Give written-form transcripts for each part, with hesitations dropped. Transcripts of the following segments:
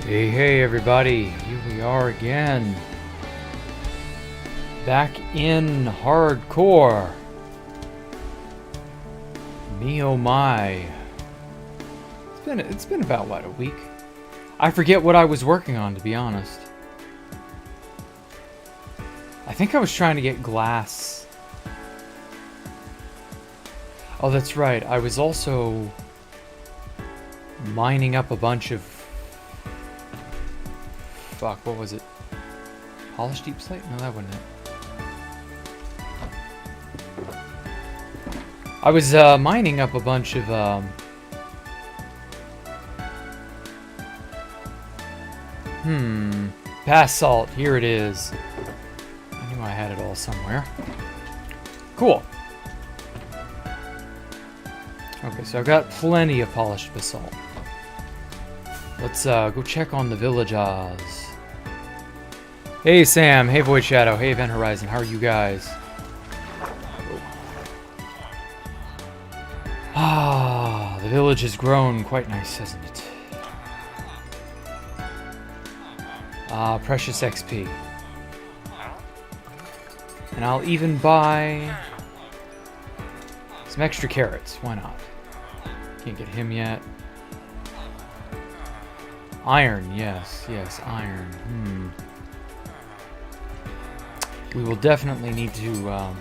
Hey everybody, here we are again. Back in hardcore. Me oh my. It's been about what, a week? I forget what I was working on, to be honest. I think I was trying to get glass. Oh, that's right. I was also mining up a bunch of... Fuck, what was it? Polished deep slate? No, that wasn't it. I was mining up a bunch of basalt. Here it is. I knew I had it all somewhere. Cool. Okay, so I've got plenty of polished basalt. Let's go check on the villages. Hey Sam, hey Void Shadow, hey Event Horizon, how are you guys? Ah, the village has grown quite nice, hasn't it? Ah, precious XP. And I'll even buy some extra carrots, why not? Can't get him yet. Iron, yes, iron. We will definitely need to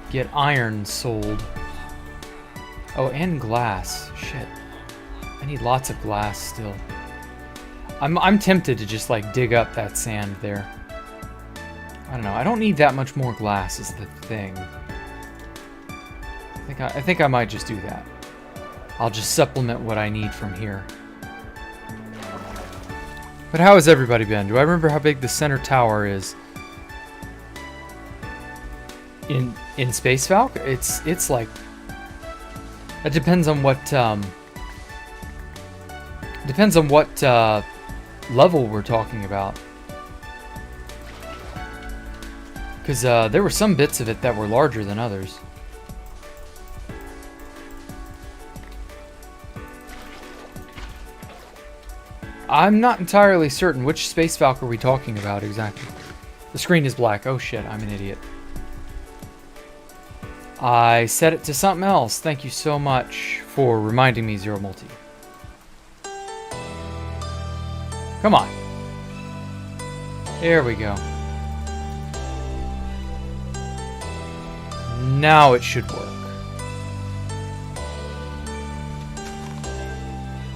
get iron sold. Oh, and glass. Shit. I need lots of glass still. I'm tempted to just like dig up that sand there. I don't know. I don't need that much more glass is the thing. I think I might just do that. I'll just supplement what I need from here. But how has everybody been? Do I remember how big the center tower is? In Space Valk? It's like... It depends on what level we're talking about. Because there were some bits of it that were larger than others. I'm not entirely certain which Space Valk are we talking about exactly. The screen is black. Oh shit, I'm an idiot. I set it to something else. Thank you so much for reminding me, Zero Multi. Come on. There we go. Now it should work.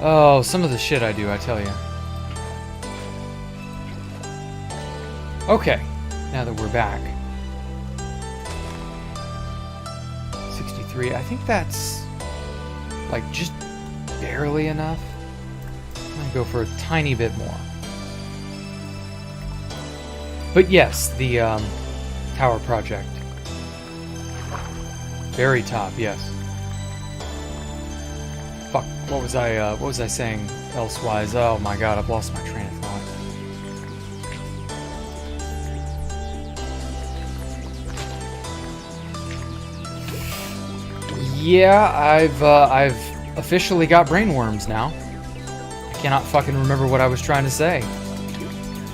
Oh, some of the shit I do, I tell you. Okay, now that we're back. 63, I think that's like just barely enough. I'm gonna go for a tiny bit more. But yes, the tower project. Very top, yes. Fuck, what was I saying elsewise? Oh my god, I've lost my train of thought. Yeah, I've officially got brainworms now. I cannot fucking remember what I was trying to say.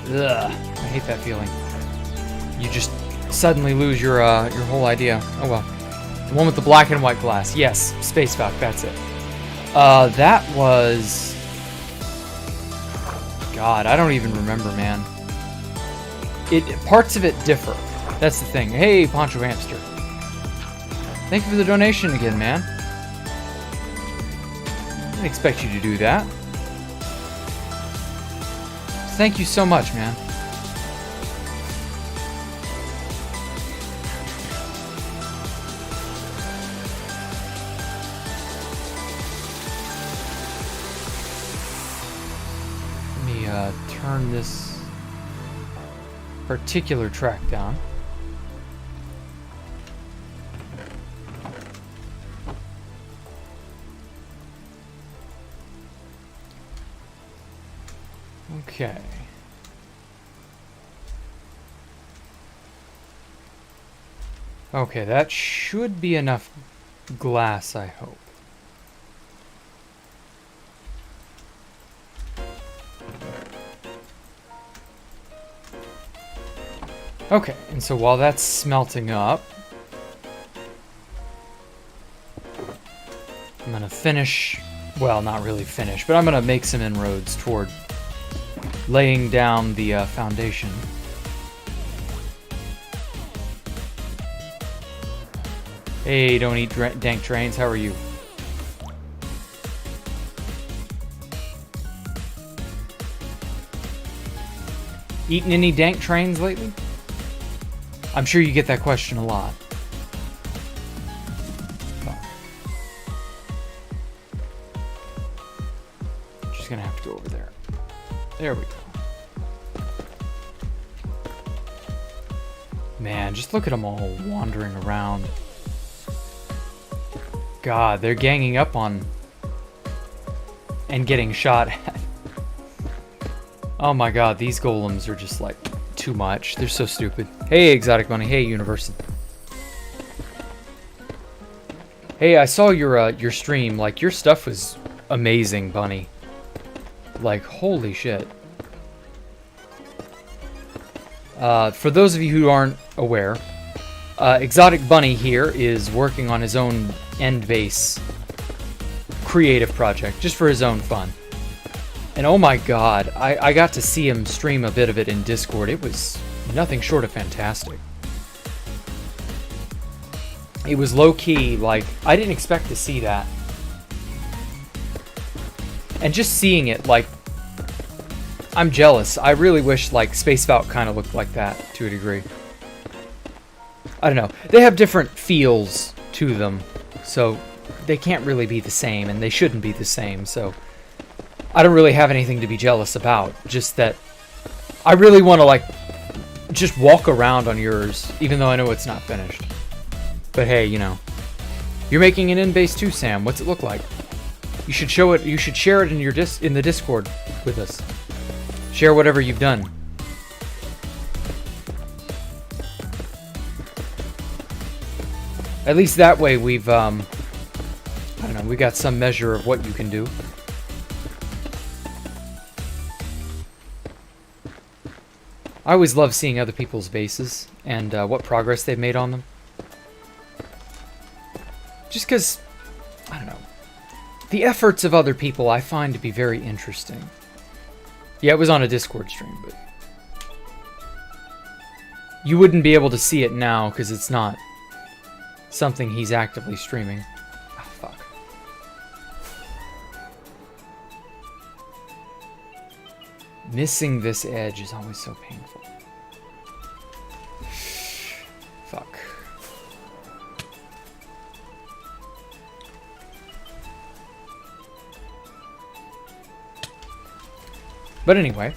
Ugh, I hate that feeling. You just suddenly lose your whole idea. Oh well. The one with the black and white glass. Yes, Space Valk, that's it. That was... God, I don't even remember, man. Parts of it differ. That's the thing. Hey, Poncho Hamster. Thank you for the donation again, man. I didn't expect you to do that. Thank you so much, man. Turn this particular track down. Okay. Okay, that should be enough glass, I hope. Okay, and so while that's smelting up, I'm gonna finish, well, not really finish, but I'm gonna make some inroads toward laying down the foundation. Hey, don't eat dank trains, how are you? Eaten any dank trains lately? I'm sure you get that question a lot. Just gonna have to go over there. There we go. Man, just look at them all wandering around. God, they're ganging up on and getting shot at. Oh my god, these golems are just like too much. They're so stupid. Hey, Exotic Bunny. Hey, Universe. Hey, I saw your stream. Like, your stuff was amazing, Bunny. Like, holy shit. For those of you who aren't aware, Exotic Bunny here is working on his own end base creative project, just for his own fun. And oh my god, I got to see him stream a bit of it in Discord. It was nothing short of fantastic. It was low-key, like, I didn't expect to see that. And just seeing it, like, I'm jealous. I really wish, like, Space Valk kind of looked like that, to a degree. I don't know. They have different feels to them, so they can't really be the same, and they shouldn't be the same, so I don't really have anything to be jealous about. Just that I really want to, like, just walk around on yours, even though I know it's not finished. But hey, you know, you're making an in-base too, Sam. What's it look like? You should show it. You should share it in your in the Discord with us. Share whatever you've done. At least that way we've I don't know, we got some measure of what you can do. I always love seeing other people's bases and what progress they've made on them. Just because, I don't know, the efforts of other people I find to be very interesting. Yeah, it was on a Discord stream, but you wouldn't be able to see it now because it's not something he's actively streaming. Oh, fuck. Missing this edge is always so painful. Fuck. But anyway.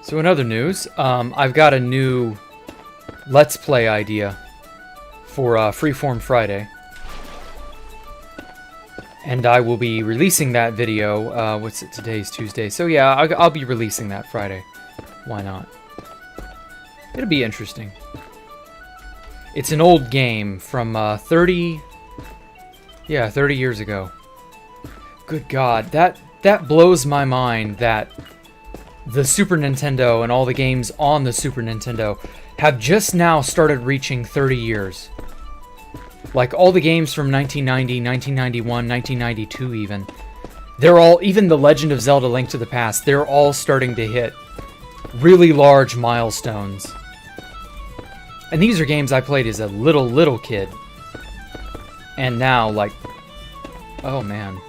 So in other news, I've got a new Let's Play idea for Freeform Friday. And I will be releasing that video, what's it, today's Tuesday. So yeah, I'll be releasing that Friday. Why not? It'll be interesting. It's an old game from 30 years ago. Good God, that blows my mind that the Super Nintendo and all the games on the Super Nintendo have just now started reaching 30 years. Like all the games from 1990, 1991, 1992 even. They're all, even The Legend of Zelda: Link to the Past, they're all starting to hit really large milestones. And these are games I played as a little kid. And now, like, oh man.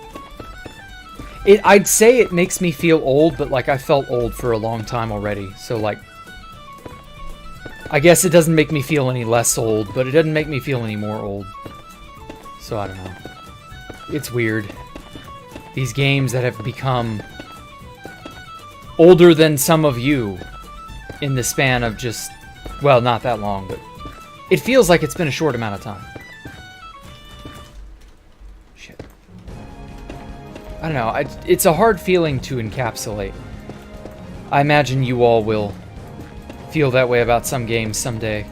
I'd say it makes me feel old, but like I felt old for a long time already. So like, I guess it doesn't make me feel any less old, but it doesn't make me feel any more old. So I don't know. It's weird. These games that have become older than some of you in the span of just, well, not that long, but it feels like it's been a short amount of time. Shit. I don't know. It's a hard feeling to encapsulate. I imagine you all will feel that way about some games someday.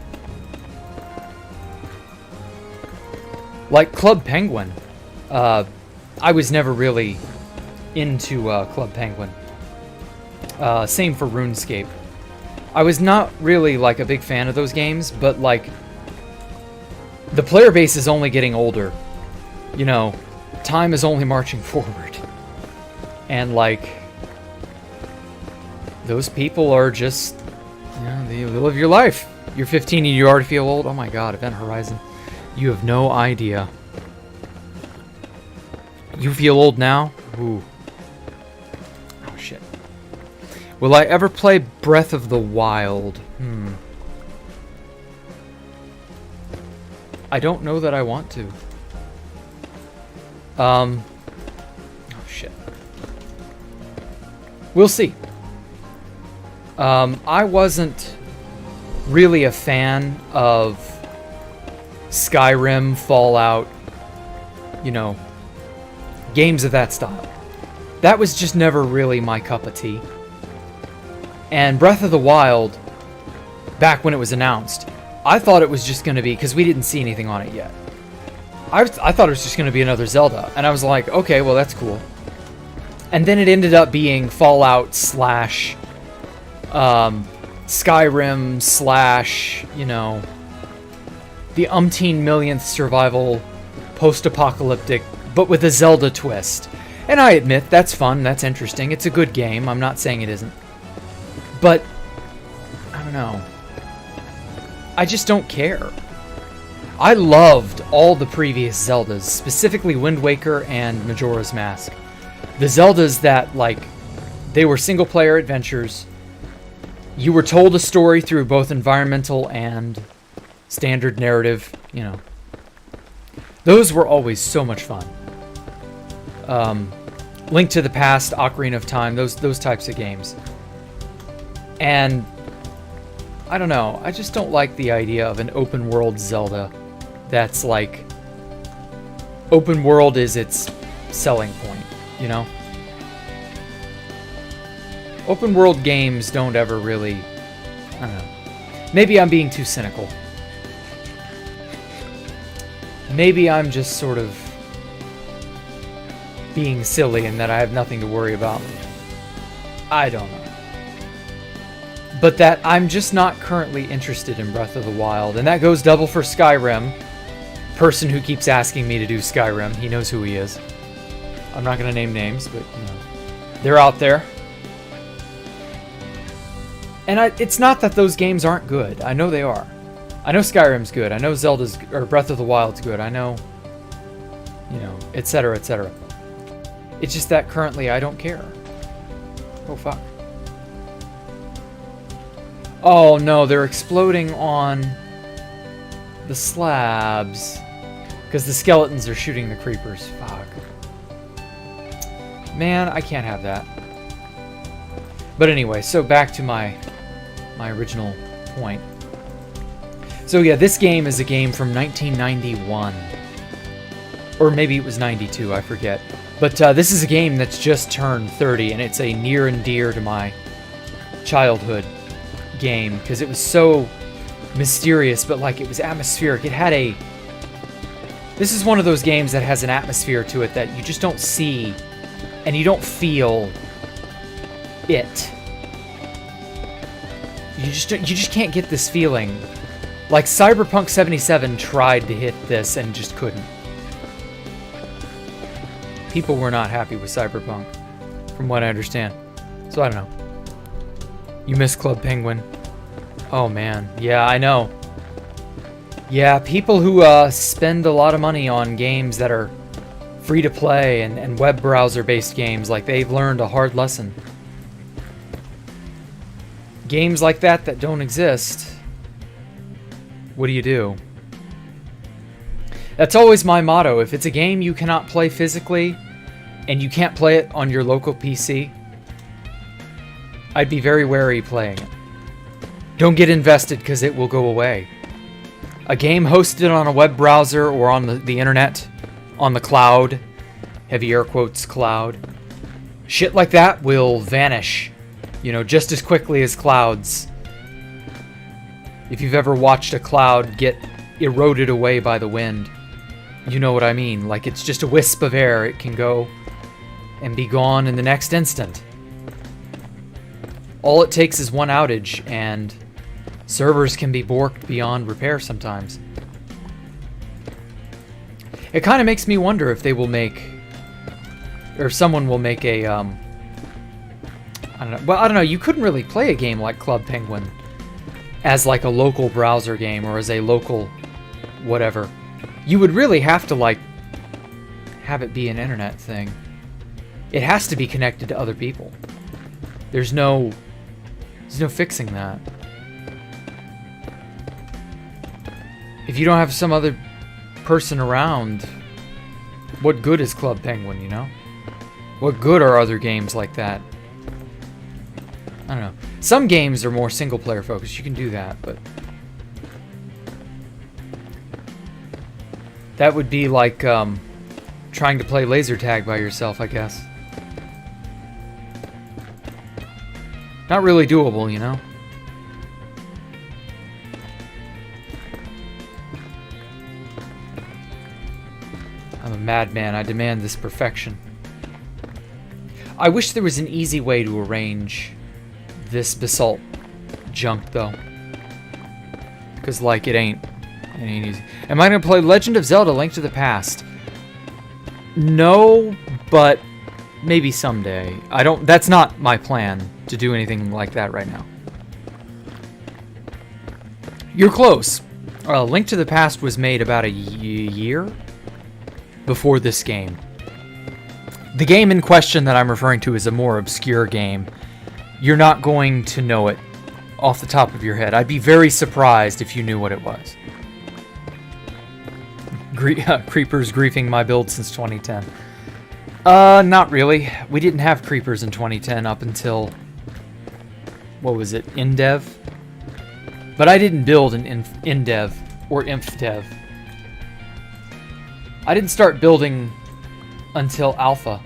Like Club Penguin. I was never really into Club Penguin. Same for RuneScape. I was not really like a big fan of those games, but like the player base is only getting older. You know, time is only marching forward. And like those people are just, you know, they live your life. You're 15 and you already feel old. Oh my god, Event Horizon. You have no idea. You feel old now? Ooh. Oh shit. Will I ever play Breath of the Wild? I don't know that I want to. Oh shit. We'll see. I wasn't really a fan of Skyrim, Fallout, you know, games of that style. That was just never really my cup of tea. And Breath of the Wild, back when it was announced, I thought it was just going to be, because we didn't see anything on it yet. I thought it was just going to be another Zelda. And I was like, okay, well, that's cool. And then it ended up being Fallout slash Skyrim slash, you know, the umpteen millionth survival post-apocalyptic, but with a Zelda twist. And I admit, that's fun, that's interesting, it's a good game, I'm not saying it isn't. But, I don't know. I just don't care. I loved all the previous Zeldas, specifically Wind Waker and Majora's Mask. The Zeldas that, like, they were single-player adventures. You were told a story through both environmental and standard narrative, you know. Those were always so much fun. Link to the Past, Ocarina of Time, those types of games. And I don't know, I just don't like the idea of an open world Zelda that's like open world is its selling point, you know? Open world games don't ever really, I don't know. Maybe I'm being too cynical. Maybe I'm just sort of being silly and that I have nothing to worry about. I don't know. But that I'm just not currently interested in Breath of the Wild. And that goes double for Skyrim. Person who keeps asking me to do Skyrim. He knows who he is. I'm not going to name names, but, you know. They're out there. And it's not that those games aren't good. I know they are. I know Skyrim's good. I know Zelda's, or Breath of the Wild's good. I know, you know, etc., etc. It's just that currently I don't care. Oh, fuck. Oh, no, they're exploding on the slabs. Because the skeletons are shooting the creepers. Fuck. Man, I can't have that. But anyway, so back to my original point. So yeah, this game is a game from 1991. Or maybe it was 92, I forget. But this is a game that's just turned 30, and it's a near and dear to my childhood game, because it was so mysterious, but like it was atmospheric. It had a... This is one of those games that has an atmosphere to it that you just don't see, and you don't feel it. You just can't get this feeling. Like Cyberpunk 77 tried to hit this and just couldn't. People were not happy with Cyberpunk, from what I understand. So I don't know. You miss Club Penguin. Oh man, yeah, I know. Yeah, people who spend a lot of money on games that are free to play and web browser based games, like they've learned a hard lesson. Games like that don't exist, what do you do? That's always my motto. If it's a game you cannot play physically and you can't play it on your local PC, I'd be very wary playing it. Don't get invested because it will go away. A game hosted on a web browser or on the internet, on the cloud, heavy air quotes, cloud, shit like that will vanish, you know, just as quickly as clouds. If you've ever watched a cloud get eroded away by the wind, you know what I mean. Like, it's just a wisp of air. It can go and be gone in the next instant. All it takes is one outage, and servers can be borked beyond repair sometimes. It kind of makes me wonder if they will make, or someone will make a, I don't know. Well, I don't know. You couldn't really play a game like Club Penguin as like a local browser game or as a local whatever. You would really have to like have it be an internet thing. It has to be connected to other people. There's no fixing that. If you don't have some other person around, what good is Club Penguin, you know? What good are other games like that? I don't know. Some games are more single-player focused. You can do that, but that would be like trying to play laser tag by yourself, I guess. Not really doable, you know? I'm a madman. I demand this perfection. I wish there was an easy way to arrange this basalt junk, though. Because, like, it ain't easy. Am I going to play Legend of Zelda: Link to the Past? No, but maybe someday. That's not my plan to do anything like that right now. You're close. Link to the Past was made about a year before this game. The game in question that I'm referring to is a more obscure game. You're not going to know it off the top of your head. I'd be very surprised if you knew what it was. Creepers griefing my build since 2010. Not really. We didn't have creepers in 2010 up until, what was it, InDev? But I didn't build an InDev or InfDev. I didn't start building until alpha.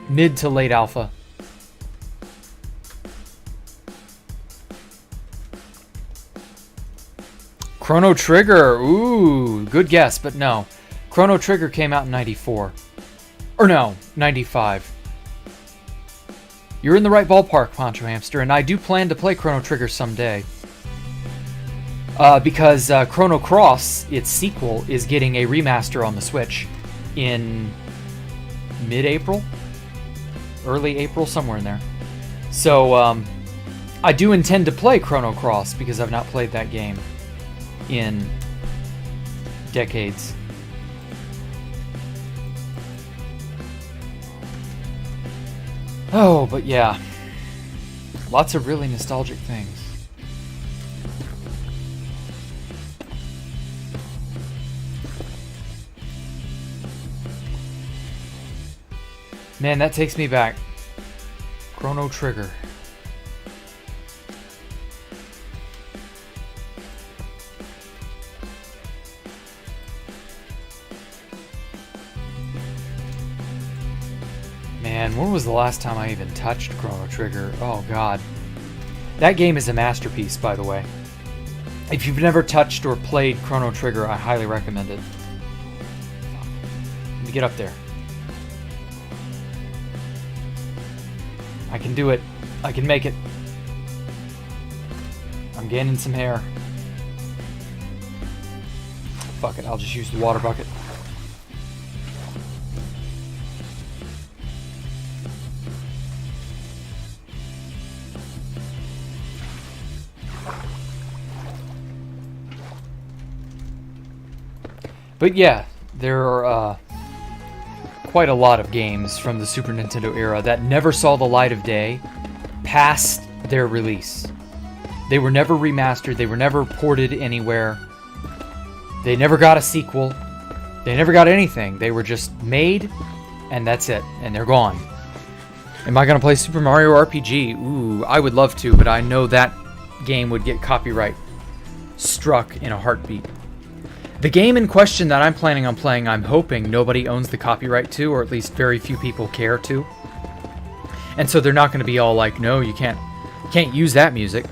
Mid to late alpha. Chrono Trigger. Ooh, good guess, but no. Chrono Trigger came out in 94. Or no, 95. You're in the right ballpark, Poncho Hamster, and I do plan to play Chrono Trigger someday. Because Chrono Cross, its sequel, is getting a remaster on the Switch in mid-April? Early April, somewhere in there. So, I do intend to play Chrono Cross because I've not played that game in decades. Oh, but yeah. Lots of really nostalgic things. Man, that takes me back. Chrono Trigger. Man, when was the last time I even touched Chrono Trigger? Oh, God. That game is a masterpiece, by the way. If you've never touched or played Chrono Trigger, I highly recommend it. Let me get up there. I can do it. I can make it. I'm gaining some hair. Fuck it, I'll just use the water bucket. But yeah, there are quite a lot of games from the Super Nintendo era that never saw the light of day past their release. They were never remastered, they were never ported anywhere, they never got a sequel, they never got anything. They were just made, and that's it, and they're gone. Am I going to play Super Mario RPG? Ooh, I would love to, but I know that game would get copyright struck in a heartbeat. The game in question that I'm planning on playing, I'm hoping nobody owns the copyright to, or at least very few people care to. And so they're not going to be all like, no, you can't use that music.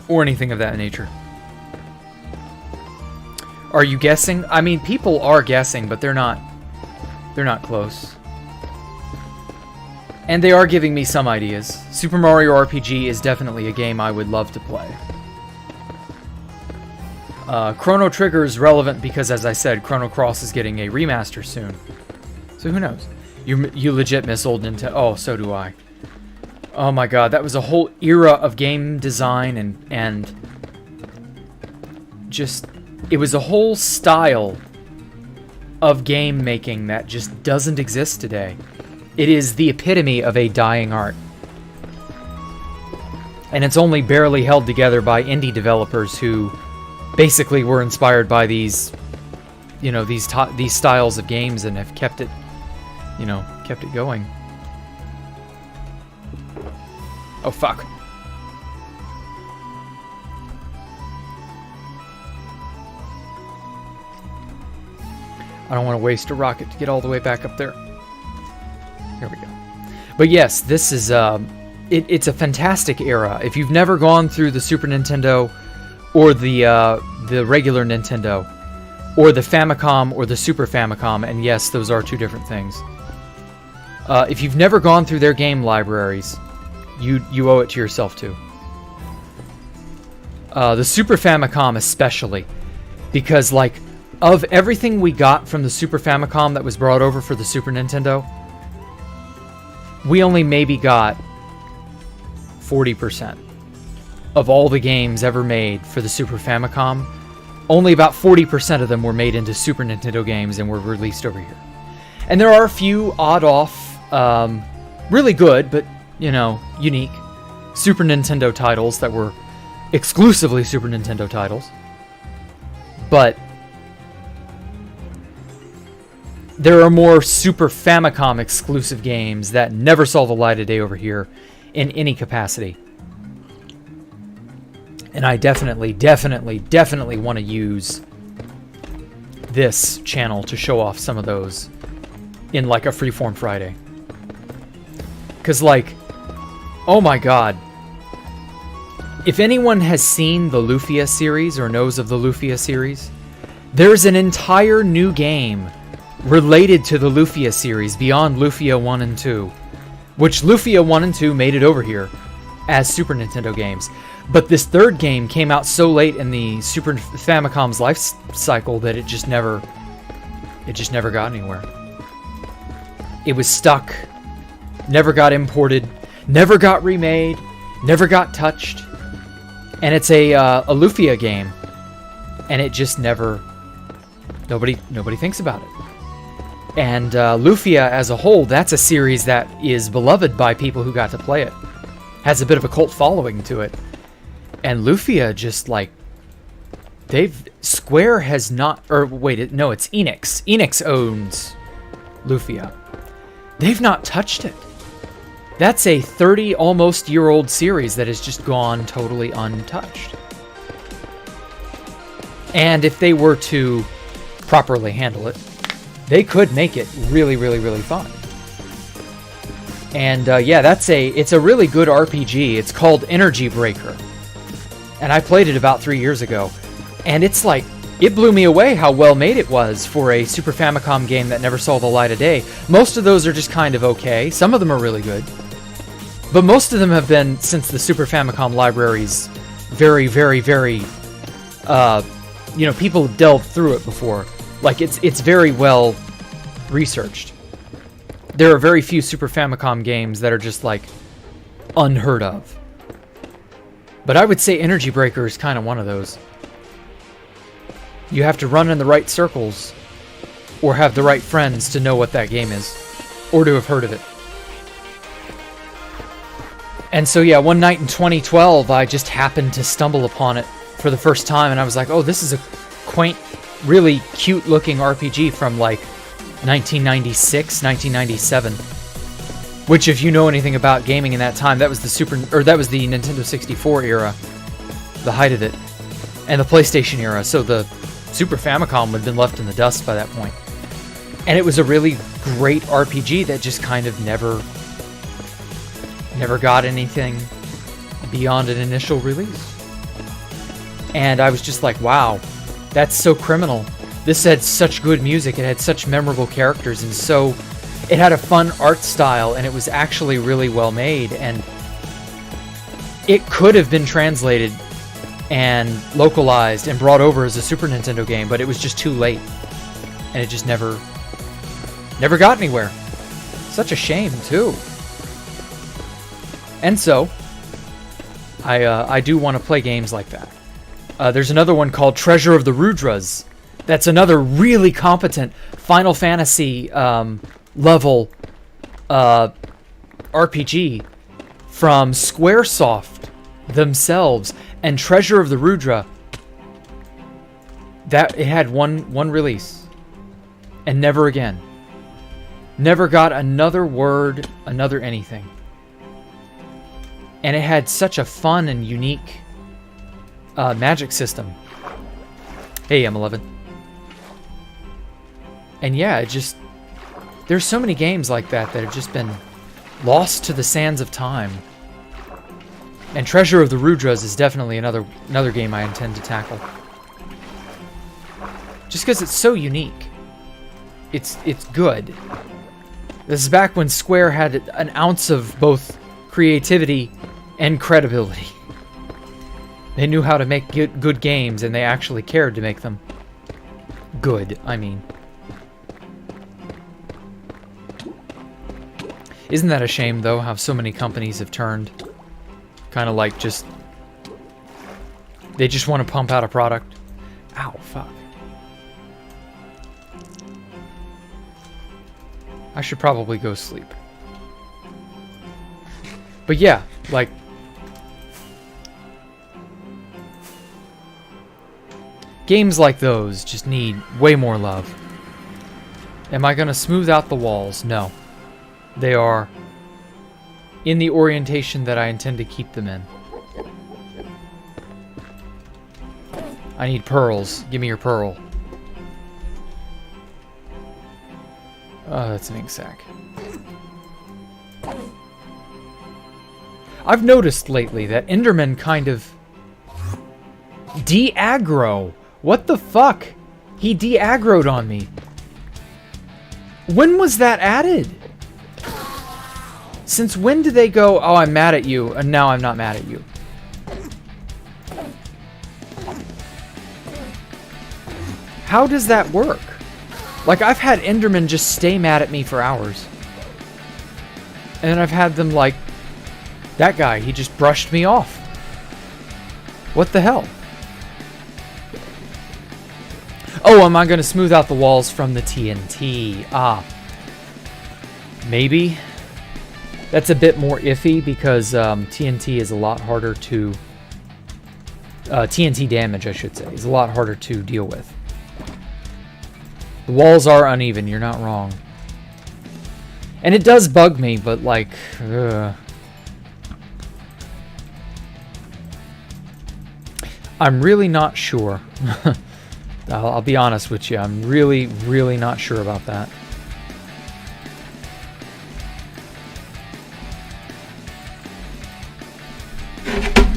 Or anything of that nature. Are you guessing? I mean, people are guessing, but they're not close. And they are giving me some ideas. Super Mario RPG is definitely a game I would love to play. Chrono Trigger is relevant because, as I said, Chrono Cross is getting a remaster soon. So who knows? You legit miss old Nintendo. Oh, so do I. Oh my god, that was a whole era of game design and just... It was a whole style of game making that just doesn't exist today. It is the epitome of a dying art. And it's only barely held together by indie developers who basically were inspired by these, you know, these styles of games and have kept it, you know, kept it going. Oh, fuck. I don't want to waste a rocket to get all the way back up there. Here we go. But yes, this is it's a fantastic era. If you've never gone through the Super Nintendo or the regular Nintendo or the Famicom or the Super Famicom, and yes, those are two different things. If you've never gone through their game libraries, you owe it to yourself too. The Super Famicom especially, because like of everything we got from the Super Famicom that was brought over for the Super Nintendo, we only maybe got 40% of all the games ever made for the Super Famicom. Only about 40% of them were made into Super Nintendo games and were released over here. And there are a few odd-off, really good, but, you know, unique Super Nintendo titles that were exclusively Super Nintendo titles. But there are more Super Famicom exclusive games that never saw the light of day over here in any capacity. And I definitely want to use this channel to show off some of those in like a Freeform Friday. Because like, oh my god. If anyone has seen the Lufia series or knows of the Lufia series, there's an entire new game related to the Lufia series beyond Lufia 1 and 2, which Lufia 1 and 2 made it over here as Super Nintendo games. But this third game came out so late in the Super Famicom's life cycle that it just never got anywhere. It was stuck, never got imported, never got remade, never got touched. And it's a Lufia game, and it just never, nobody thinks about it. And Lufia as a whole, that's a series that is beloved by people who got to play it. Has a bit of a cult following to it. And Lufia just like, Square has not, or wait, no, it's Enix. Enix owns Lufia. They've not touched it. That's a 30 almost year old series that has just gone totally untouched. And if they were to properly handle it, they could make it really, really, really fun. And yeah, it's a really good RPG. It's called Energy Breaker. And I played it about 3 years ago. And it's like, it blew me away how well made it was for a Super Famicom game that never saw the light of day. Most of those are just kind of okay. Some of them are really good. But most of them have been, since the Super Famicom libraries, very, very, very, you know, people have delved through it before. Like, it's very well researched. There are very few Super Famicom games that are just, like, unheard of. But I would say Energy Breaker is kind of one of those. You have to run in the right circles, or have the right friends to know what that game is, or to have heard of it. And so yeah, one night in 2012, I just happened to stumble upon it for the first time, and I was like, oh, this is a quaint, really cute-looking RPG from, like, 1996, 1997. Which, if you know anything about gaming in that time, that was the Nintendo 64 era, the height of it, and the PlayStation era. So the Super Famicom would have been left in the dust by that point. And it was a really great RPG that just kind of never got anything beyond an initial release. And I was just like, wow, that's so criminal. This had such good music, it had such memorable characters, and it had a fun art style, and it was actually really well made, and it could have been translated and localized and brought over as a Super Nintendo game, but it was just too late, and it just never got anywhere. Such a shame, too. And so, I do want to play games like that. There's another one called Treasure of the Rudras. That's another really competent Final Fantasy level RPG from Squaresoft themselves. And Treasure of the Rudra, that it had one release, and never again. Never got another word, another anything. And it had such a fun and unique magic system. Hey, M11. And yeah, it just... There's so many games like that that have just been lost to the sands of time. And Treasure of the Rudras is definitely another game I intend to tackle. Just because it's so unique. It's good. This is back when Square had an ounce of both creativity and credibility. They knew how to make good games, and they actually cared to make them good, I mean. Isn't that a shame, though, how so many companies have turned kind of like just... They just want to pump out a product. Ow, fuck. I should probably go sleep. But yeah, like... Games like those just need way more love. Am I going to smooth out the walls? No. They are in the orientation that I intend to keep them in. I need pearls. Give me your pearl. Oh, that's an ink sac. I've noticed lately that Enderman kind of de-aggro. What the fuck? He de-aggroed on me. When was that added? Since when did they go, oh, I'm mad at you, and now I'm not mad at you? How does that work? Like, I've had Endermen just stay mad at me for hours. And then I've had them like, that guy, he just brushed me off. What the hell? Oh, am I going to smooth out the walls from the TNT? Ah. Maybe. That's a bit more iffy because TNT is a lot harder to... TNT damage, I should say, is a lot harder to deal with. The walls are uneven, you're not wrong. And it does bug me, but like... I'm really not sure. I'll be honest with you, I'm really, really not sure about that.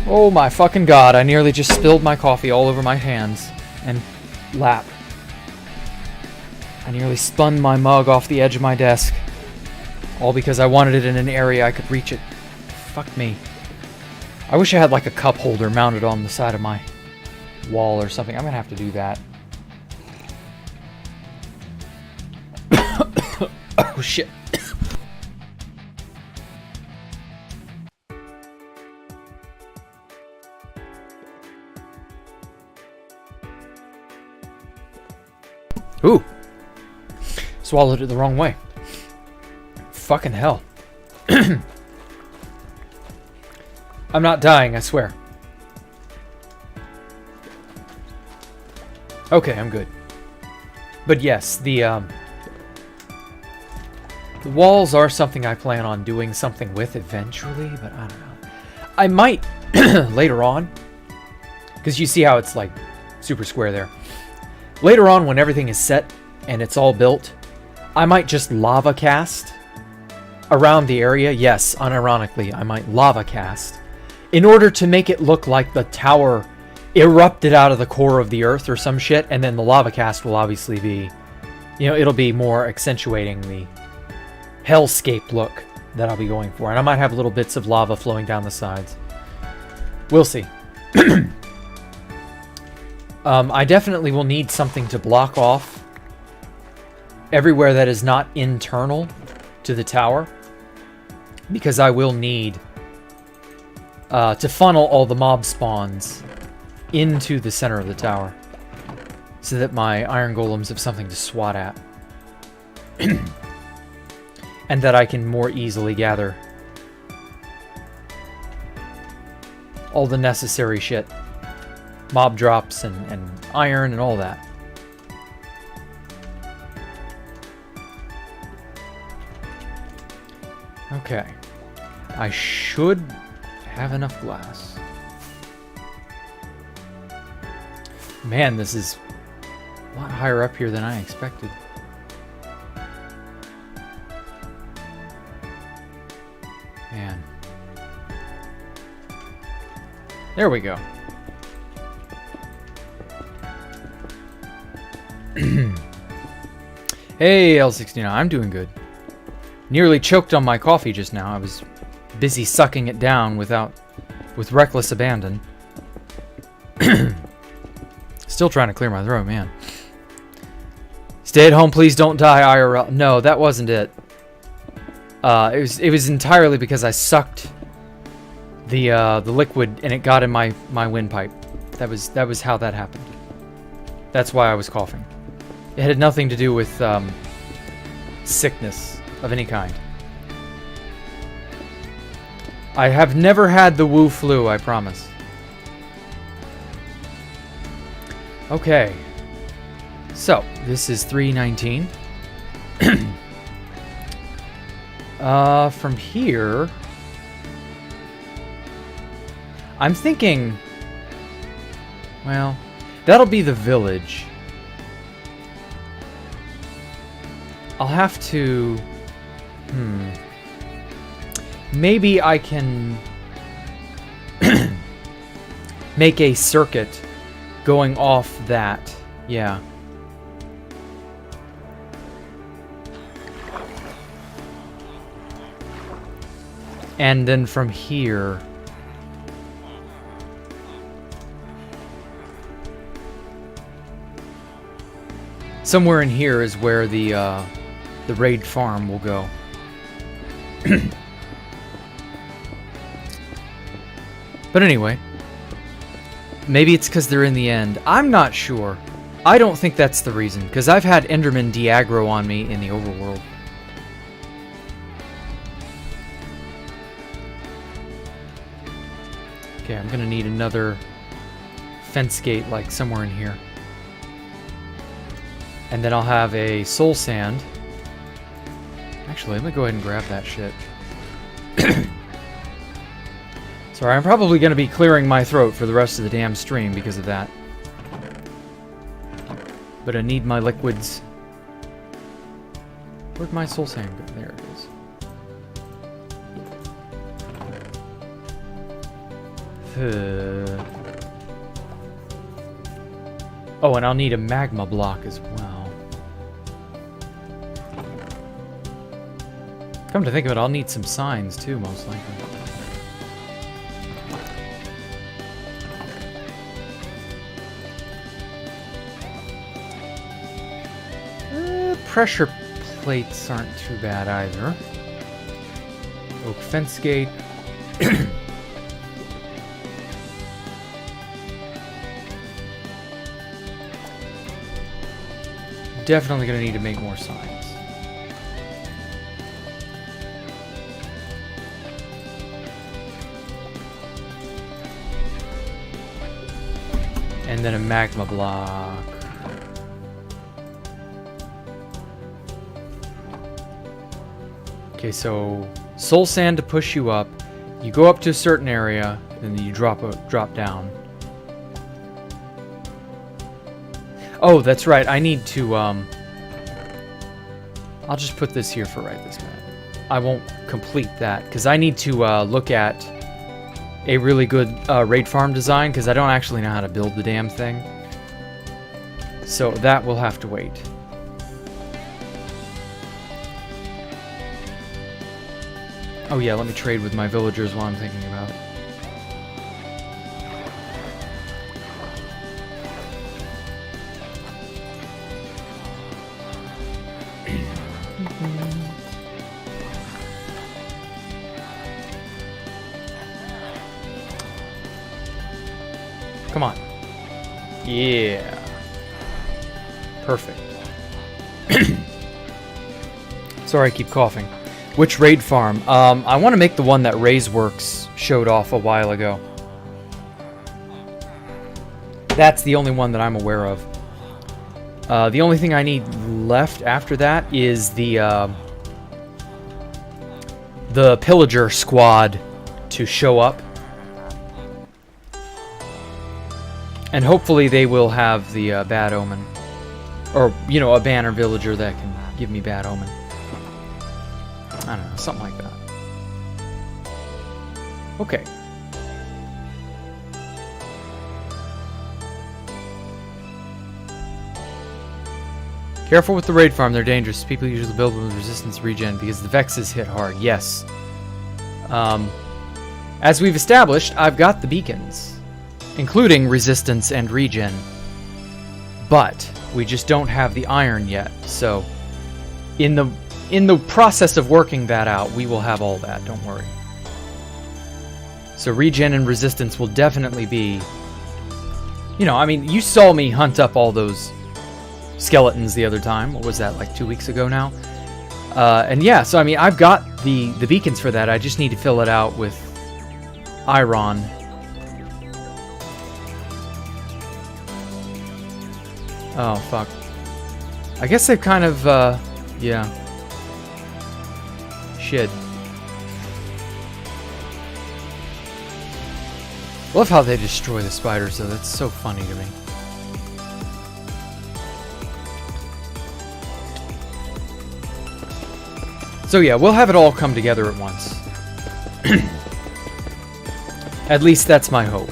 Oh my fucking god, I nearly just spilled my coffee all over my hands and lap. I nearly spun my mug off the edge of my desk. All because I wanted it in an area I could reach it. Fuck me. I wish I had like a cup holder mounted on the side of my wall or something. I'm gonna have to do that. Oh shit. Ooh. Swallowed it the wrong way. Fucking hell. I'm not dying, I swear. Okay, I'm good. But yes, the walls are something I plan on doing something with eventually, but I don't know. I might later on, because you see how it's like super square there. Later on, when everything is set and it's all built, I might just lava cast around the area. Yes, unironically, I might lava cast in order to make it look like the tower erupted out of the core of the earth or some shit, and then the lava cast will obviously be, you know, it'll be more accentuating hellscape look that I'll be going for. And I might have little bits of lava flowing down the sides. We'll see. I definitely will need something to block off everywhere that is not internal to the tower, because I will need to funnel all the mob spawns into the center of the tower so that my iron golems have something to swat at. And that I can more easily gather all the necessary shit. Mob drops and iron and all that. Okay. I should have enough glass. Man, this is a lot higher up here than I expected. Man. There we go. Hey, L69, I'm doing good. Nearly choked on my coffee just now. I was busy sucking it down with reckless abandon. Still trying to clear my throat, man. Stay at home, please don't die, IRL. No, that wasn't it. It was entirely because I sucked the liquid and it got in my windpipe. That was how that happened. That's why I was coughing. It had nothing to do with sickness of any kind. I have never had the Wu flu, I promise. Okay. So, this is 319. From here, I'm thinking, well, that'll be the village. I'll have to, maybe I can make a circuit going off that, yeah. And then from here, somewhere in here is where the raid farm will go. But anyway, maybe it's because they're in the end. I'm not sure. I don't think that's the reason, because I've had Enderman de-aggro on me in the overworld. Okay, I'm gonna need another fence gate, like somewhere in here. And then I'll have a soul sand. Actually, let me go ahead and grab that shit. Sorry, I'm probably gonna be clearing my throat for the rest of the damn stream because of that. But I need my liquids. Where'd my soul sand go? There it is. Oh, and I'll need a magma block as well. Come to think of it, I'll need some signs too, most likely. Pressure plates aren't too bad either. Oak fence gate. Definitely gonna need to make more signs. And then a magma block. Okay, so soul sand to push you up. You go up to a certain area, and then you drop down. Oh, that's right. I need to, I'll just put this here for right this minute. I won't complete that, because I need to look at a really good raid farm design, because I don't actually know how to build the damn thing. So that will have to wait. Oh yeah, let me trade with my villagers while I'm thinking about it. Come on. Yeah. Perfect. Sorry, I keep coughing. Which raid farm? I want to make the one that Ray's showed off a while ago. That's the only one that I'm aware of. The only thing I need left after that is the Pillager squad to show up. And hopefully they will have the Bad Omen. Or, you know, a banner villager that can give me Bad Omen. I don't know, something like that. Okay. Careful with the raid farm, they're dangerous. People usually build with resistance regen because the Vexes hit hard. Yes. As we've established, I've got the beacons, including resistance and regen. But we just don't have the iron yet. So in the process of working that out, we will have all that, don't worry. So regen and resistance will definitely be, you know, I mean, you saw me hunt up all those skeletons the other time. What was that, like 2 weeks ago now? And yeah, so I mean, I've got the beacons for that. I just need to fill it out with iron. Oh, fuck. I guess they've kind of, yeah. Shit. Love how they destroy the spiders, though. That's so funny to me. So yeah, we'll have it all come together at once. At least that's my hope.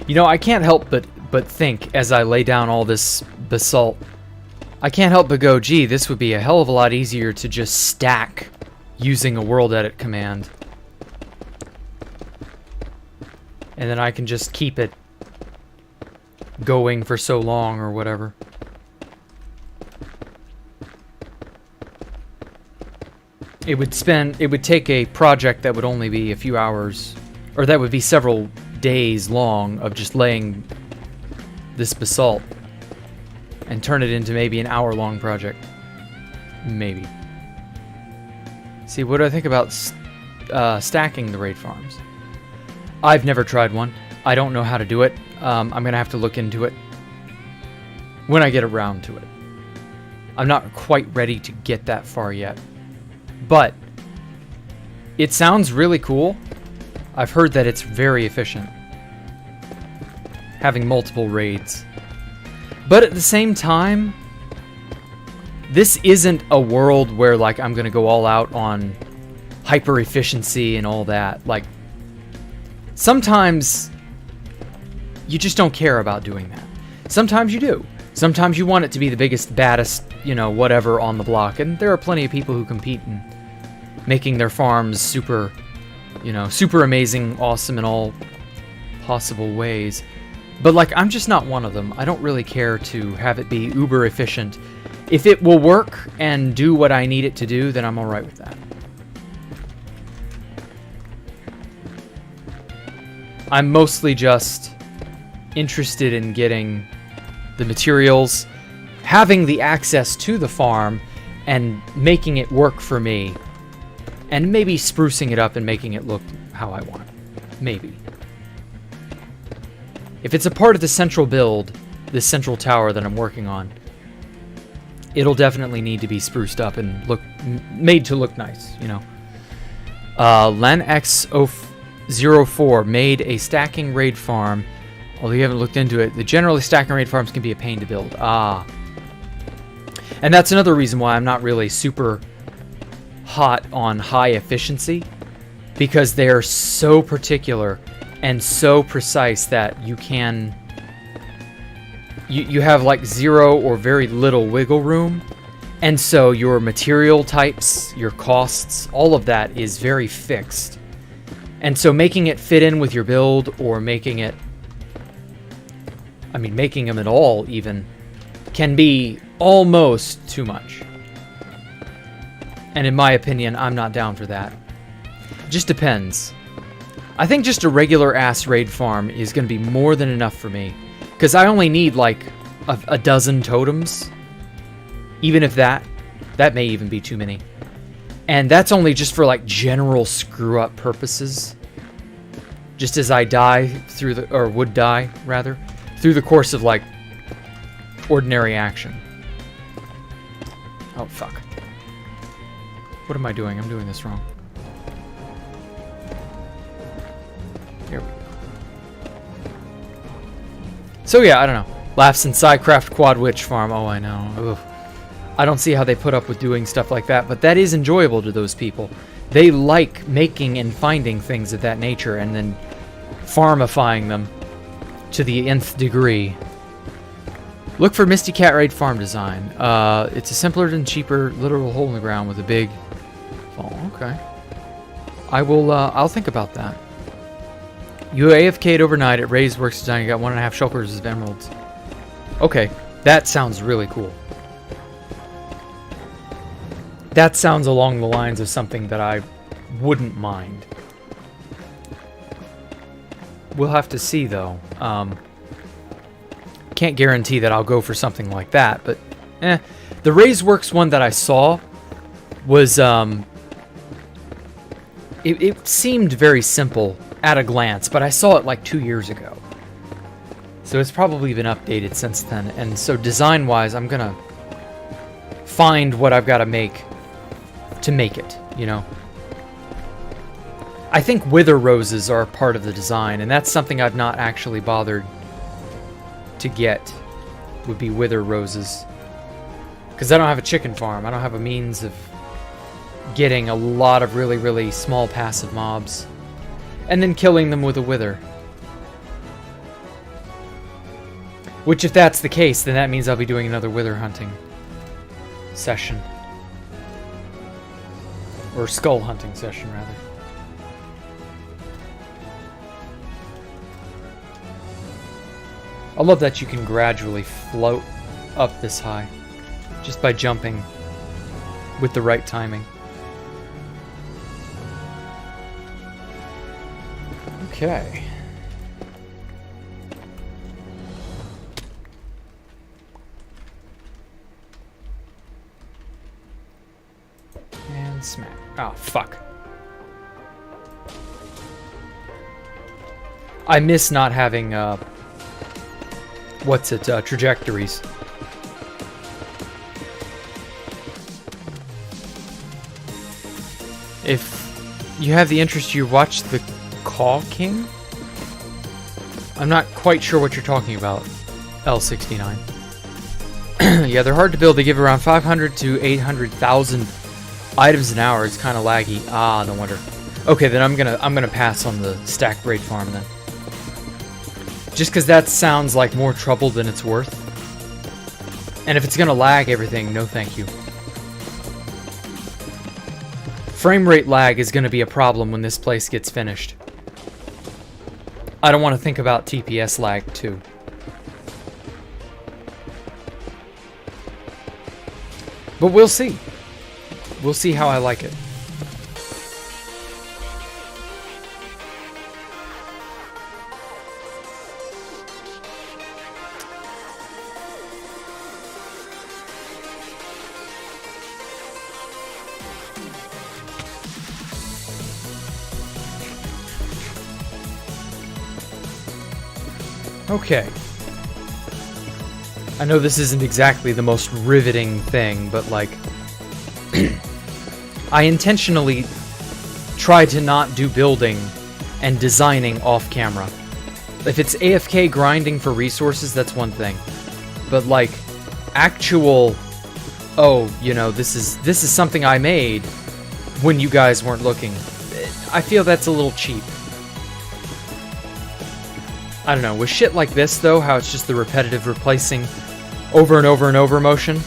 You know, I can't help but think as I lay down all this basalt. I can't help but go, gee, this would be a hell of a lot easier to just stack using a world edit command. And then I can just keep it going for so long or whatever. It would take a project that would only be a few hours, or that would be several days long of just laying this basalt and turn it into maybe an hour-long project. Maybe. See, what do I think about stacking the raid farms? I've never tried one. I don't know how to do it. I'm going to have to look into it when I get around to it. I'm not quite ready to get that far yet. But it sounds really cool. I've heard that it's very efficient, having multiple raids. But at the same time, this isn't a world where, like, I'm gonna go all out on hyper efficiency and all that. Like, sometimes you just don't care about doing that. Sometimes you do. Sometimes you want it to be the biggest, baddest, you know, whatever on the block. And there are plenty of people who compete in making their farms super, you know, super amazing, awesome in all possible ways. But, like, I'm just not one of them. I don't really care to have it be uber efficient. If it will work and do what I need it to do, then I'm alright with that. I'm mostly just interested in getting the materials, having the access to the farm, and making it work for me. And maybe sprucing it up and making it look how I want. Maybe. If it's a part of the central build, this central tower that I'm working on, it'll definitely need to be spruced up and made to look nice, you know. LenX04 made a stacking raid farm. Although you haven't looked into it, the generally stacking raid farms can be a pain to build. Ah, And that's another reason why I'm not really super hot on high efficiency, because they're so particular and so precise that you have like zero or very little wiggle room. And so your material types, your costs, all of that is very fixed. And so making it fit in with your build, or making them at all even, can be almost too much. And in my opinion, I'm not down for that. Just depends. I think just a regular ass raid farm is going to be more than enough for me, because I only need like a dozen totems. Even if that may even be too many. And that's only just for like general screw up purposes. Just as I would die rather, through the course of like ordinary action. Oh fuck. What am I doing? I'm doing this wrong. Here we go. So yeah, I don't know. Laughs in Psycraft Quad Witch Farm. Oh, I know. Ugh. I don't see how they put up with doing stuff like that, but that is enjoyable to those people. They like making and finding things of that nature and then farmifying them to the nth degree. Look for Misty Cat Raid farm design. It's a simpler and cheaper literal hole in the ground with a big... Oh, okay. I'll think about that. You AFK'd overnight at Ray's Works Design. You got 1.5 shulkers of emeralds. Okay, that sounds really cool. That sounds along the lines of something that I wouldn't mind. We'll have to see, though. Can't guarantee that I'll go for something like that, but the Ray's Works one that I saw was it seemed very simple at a glance, but I saw it like 2 years ago. So it's probably been updated since then, and so design-wise, I'm gonna find what I've got to make it, you know. I think wither roses are a part of the design, and that's something I've not actually bothered to get, would be wither roses. Because I don't have a chicken farm. I don't have a means of getting a lot of really, really small passive mobs and then killing them with a wither. Which, if that's the case, then that means I'll be doing another wither hunting session. Or skull hunting session, rather. I love that you can gradually float up this high just by jumping with the right timing. Okay. And smack. Oh, fuck. I miss not having, trajectories. If you have the interest, you watch the Caw King? I'm not quite sure what you're talking about, L69. Yeah, they're hard to build. They give around 500 to 800,000 items an hour. It's kind of laggy. Ah, no wonder. Okay, then I'm gonna pass on the stack braid farm then. Just because that sounds like more trouble than it's worth. And if it's gonna lag everything, no thank you. Frame rate lag is gonna be a problem when this place gets finished. I don't want to think about TPS lag too. But we'll see. We'll see how I like it. Okay. I know this isn't exactly the most riveting thing, but like... I intentionally try to not do building and designing off camera. If it's AFK grinding for resources, that's one thing. But like, actual oh, you know, this is something I made when you guys weren't looking. I feel that's a little cheap. I don't know, with shit like this though, how it's just the repetitive replacing over and over and over motion.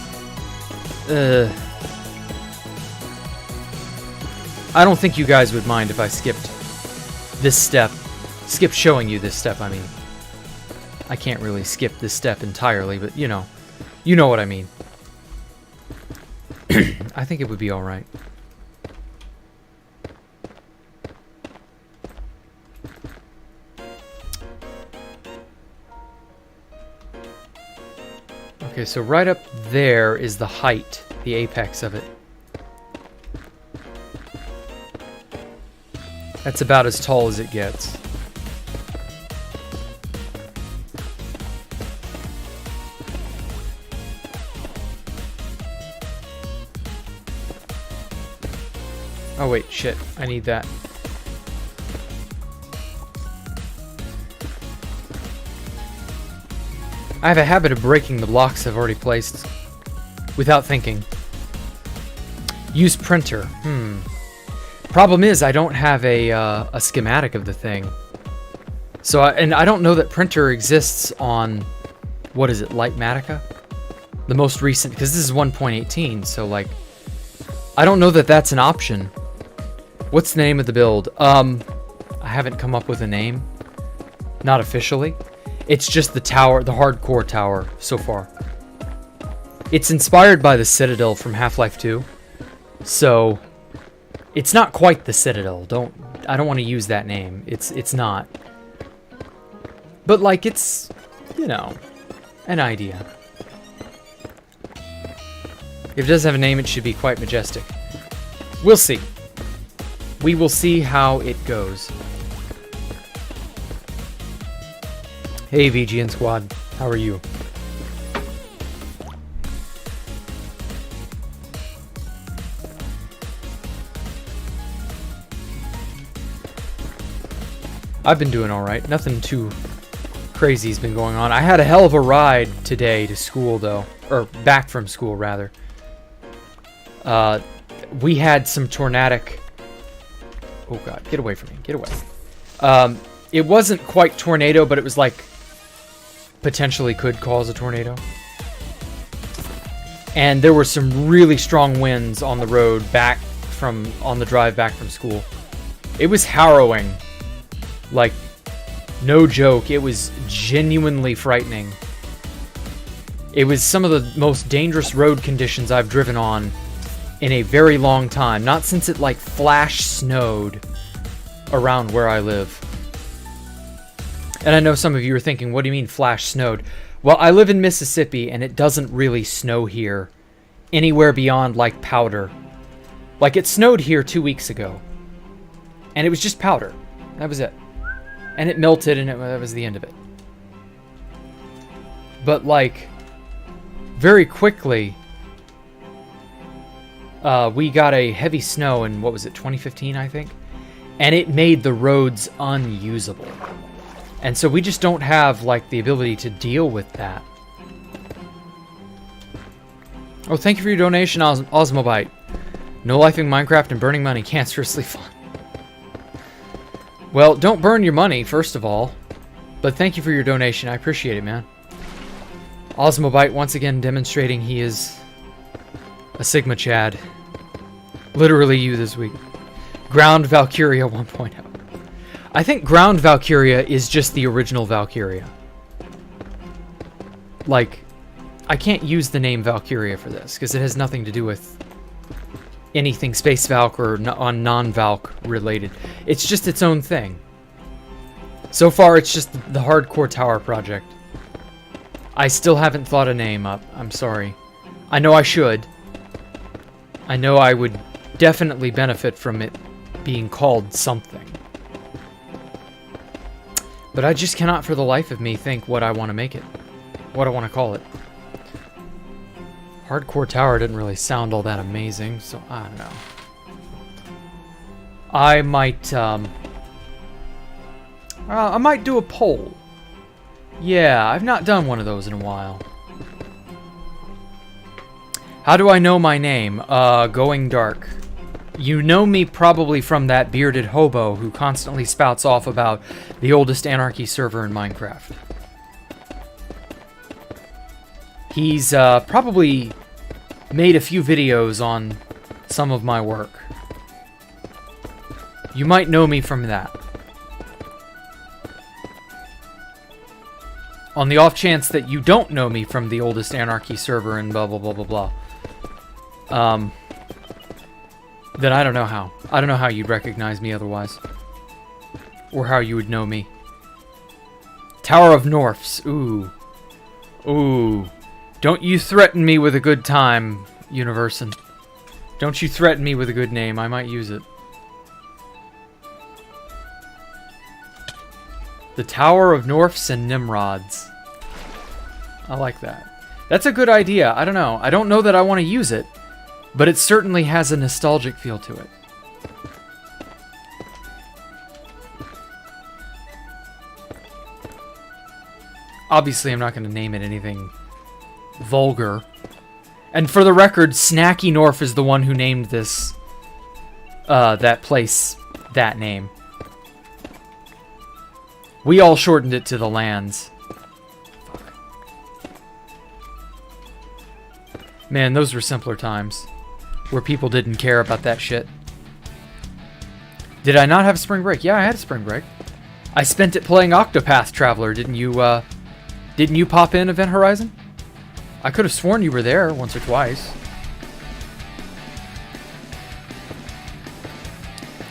I don't think you guys would mind if I skipped this step. Skip showing you this step, I mean. I can't really skip this step entirely, but you know what I mean. I think it would be alright. Okay, so right up there is the height, the apex of it. That's about as tall as it gets. Oh wait, shit, I need that. I have a habit of breaking the blocks I've already placed without thinking. Use printer. Problem is, I don't have a schematic of the thing. So, and I don't know that printer exists on, what is it, Lightmatica? The most recent, because this is 1.18, so like, I don't know that that's an option. What's the name of the build? I haven't come up with a name. Not officially. It's just the tower, the hardcore tower so far. It's inspired by the Citadel from Half-Life 2. So, it's not quite the Citadel. I don't want to use that name. It's not. But like it's, you know, an idea. If it does have a name, it should be quite majestic. We'll see. We will see how it goes. Hey, VGN Squad. How are you? I've been doing alright. Nothing too crazy's been going on. I had a hell of a ride today to school, though. Or back from school, rather. We had some tornadic... Oh god, get away from me. Get away. It wasn't quite tornado, but it was like... potentially could cause a tornado. And there were some really strong winds on the road on the drive back from school. It was harrowing. Like, no joke, it was genuinely frightening. It was some of the most dangerous road conditions I've driven on in a very long time. Not since it, like, flash snowed around where I live. And I know some of you are thinking, what do you mean flash snowed? Well, I live in Mississippi, and it doesn't really snow here anywhere beyond, like, powder. Like, it snowed here 2 weeks ago. And it was just powder. That was it. And it melted, and that was the end of it. But, like, very quickly, we got a heavy snow in, what was it, 2015, I think? And it made the roads unusable. And so we just don't have, like, the ability to deal with that. Oh, thank you for your donation, Osmobite. No lifing Minecraft and burning money. Cancerously fun. Well, don't burn your money, first of all. But thank you for your donation. I appreciate it, man. Osmobite once again demonstrating he is a Sigma Chad. Literally you this week. Ground Valkyria 1.0. I think Ground Valkyria is just the original Valkyria. Like, I can't use the name Valkyria for this, because it has nothing to do with anything Space Valk or non-Valk related. It's just its own thing. So far, it's just the Hardcore Tower project. I still haven't thought a name up. I'm sorry. I know I should. I know I would definitely benefit from it being called something. But I just cannot for the life of me think what I want to make it. What I want to call it. Hardcore Tower didn't really sound all that amazing, so I don't know. I might do a poll. Yeah, I've not done one of those in a while. How do I know my name? Going Dark. You know me probably from that bearded hobo who constantly spouts off about the oldest anarchy server in Minecraft. He's probably made a few videos on some of my work. You might know me from that. On the off chance that you don't know me from the oldest anarchy server and blah blah blah blah blah. Then I don't know how. I don't know how you'd recognize me otherwise. Or how you would know me. Tower of Norfs. Ooh. Ooh. Don't you threaten me with a good time, Universin. Don't you threaten me with a good name. I might use it. The Tower of Norfs and Nimrods. I like that. That's a good idea. I don't know. I don't know that I want to use it. But it certainly has a nostalgic feel to it. Obviously, I'm not going to name it anything vulgar. And for the record, Snacky Norf is the one who named this, that place, that name. We all shortened it to the Lands. Fuck. Man, those were simpler times. Where people didn't care about that shit. Did I not have spring break? Yeah, I had a spring break. I spent it playing Octopath Traveler. Didn't you pop in Event Horizon? I could have sworn you were there once or twice.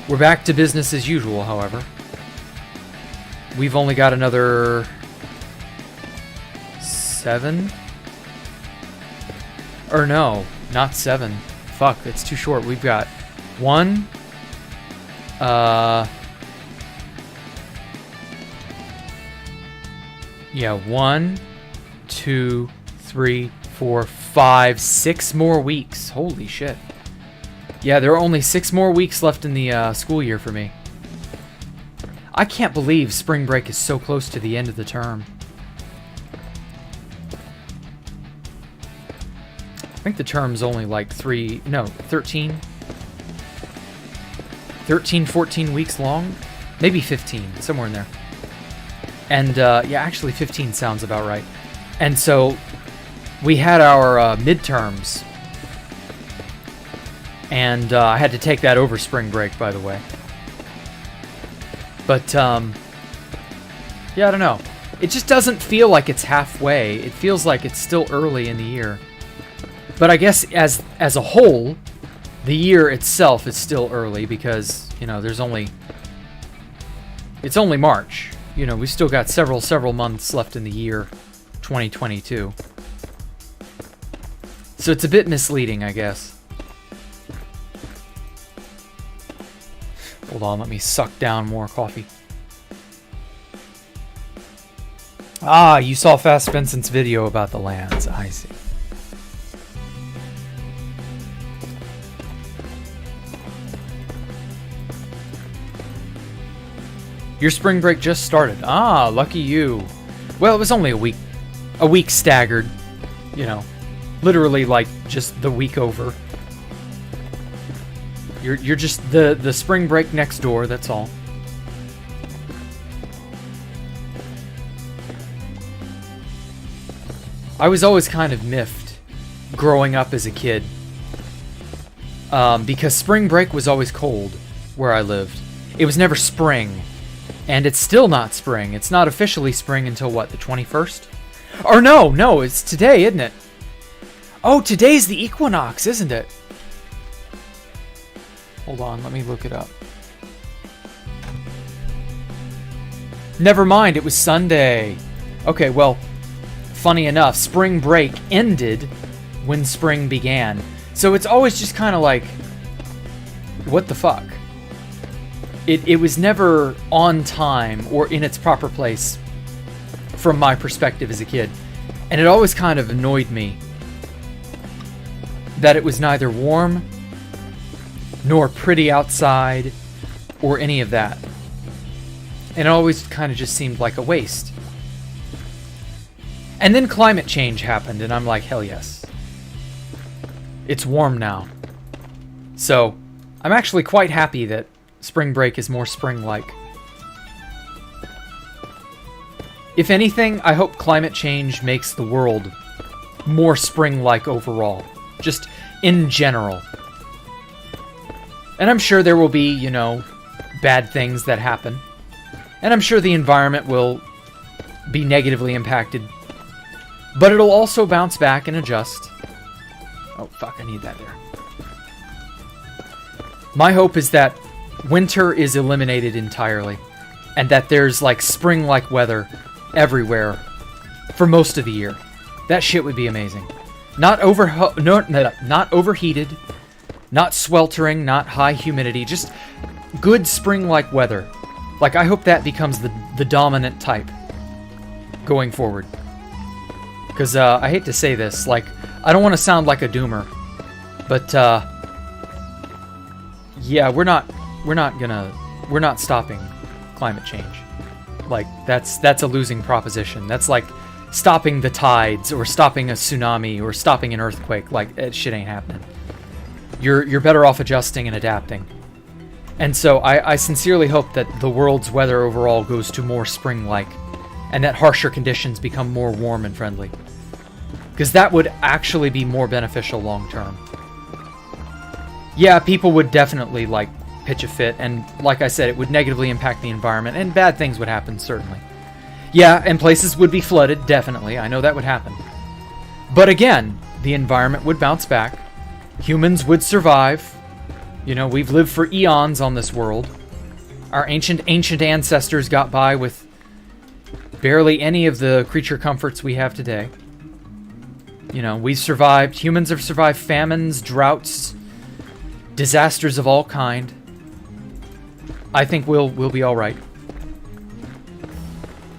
We're back to business as usual, however. We've only got another 7? Or no, not 7. Fuck, it's too short. We've got 1. Yeah, 1, 2, 3, 4, 5, 6 more weeks. Holy shit. Yeah, there are only 6 more weeks left in the school year for me. I can't believe spring break is so close to the end of the term. I think the term's only like 13, 14 weeks long? Maybe 15, somewhere in there. And, yeah, actually 15 sounds about right. And so, we had our midterms. And I had to take that over spring break, by the way. But, yeah, I don't know. It just doesn't feel like it's halfway. It feels like it's still early in the year. But I guess as a whole, the year itself is still early because, you know, it's only March. You know, we still got several months left in the year 2022. So it's a bit misleading, I guess. Hold on, let me suck down more coffee. Ah, you saw Fast Vincent's video about the Lands. I see. Your spring break just started. Ah, lucky you. Well, it was only a week staggered, you know, literally like just the week over. You're just the spring break next door, that's all. I was always kind of miffed growing up as a kid because spring break was always cold where I lived. It was never spring. And it's still not spring. It's not officially spring until what, the 21st? Or no, it's today, isn't it? Oh, today's the equinox, isn't it? Hold on, let me look it up. Never mind, it was Sunday. Okay, well, funny enough, spring break ended when spring began. So it's always just kind of like, what the fuck? It was never on time or in its proper place from my perspective as a kid. And it always kind of annoyed me that it was neither warm nor pretty outside or any of that. And it always kind of just seemed like a waste. And then climate change happened and I'm like, hell yes. It's warm now. So, I'm actually quite happy that spring break is more spring-like. If anything, I hope climate change makes the world more spring-like overall. Just in general. And I'm sure there will be, you know, bad things that happen. And I'm sure the environment will be negatively impacted. But it'll also bounce back and adjust. Oh, fuck, I need that there. My hope is that winter is eliminated entirely. And that there's, like, spring-like weather everywhere for most of the year. That shit would be amazing. Not overheated, not sweltering, not high humidity, just good spring-like weather. Like, I hope that becomes the dominant type going forward. Because, I hate to say this, like, I don't want to sound like a doomer, but, yeah, we're not stopping climate change. Like, that's a losing proposition. That's like stopping the tides, or stopping a tsunami, or stopping an earthquake. Like, that shit ain't happening. You're better off adjusting and adapting. And so I sincerely hope that the world's weather overall goes to more spring-like, and that harsher conditions become more warm and friendly. Because that would actually be more beneficial long-term. Yeah, people would definitely, like, pitch a fit, and like I said, it would negatively impact the environment, and bad things would happen, certainly. Yeah, and places would be flooded, definitely. I know that would happen. But again, the environment would bounce back. Humans would survive. You know, we've lived for eons on this world. Our ancient ancestors got by with barely any of the creature comforts we have today. You know, we've survived. Humans have survived famines, droughts, disasters of all kind. I think we'll be all right.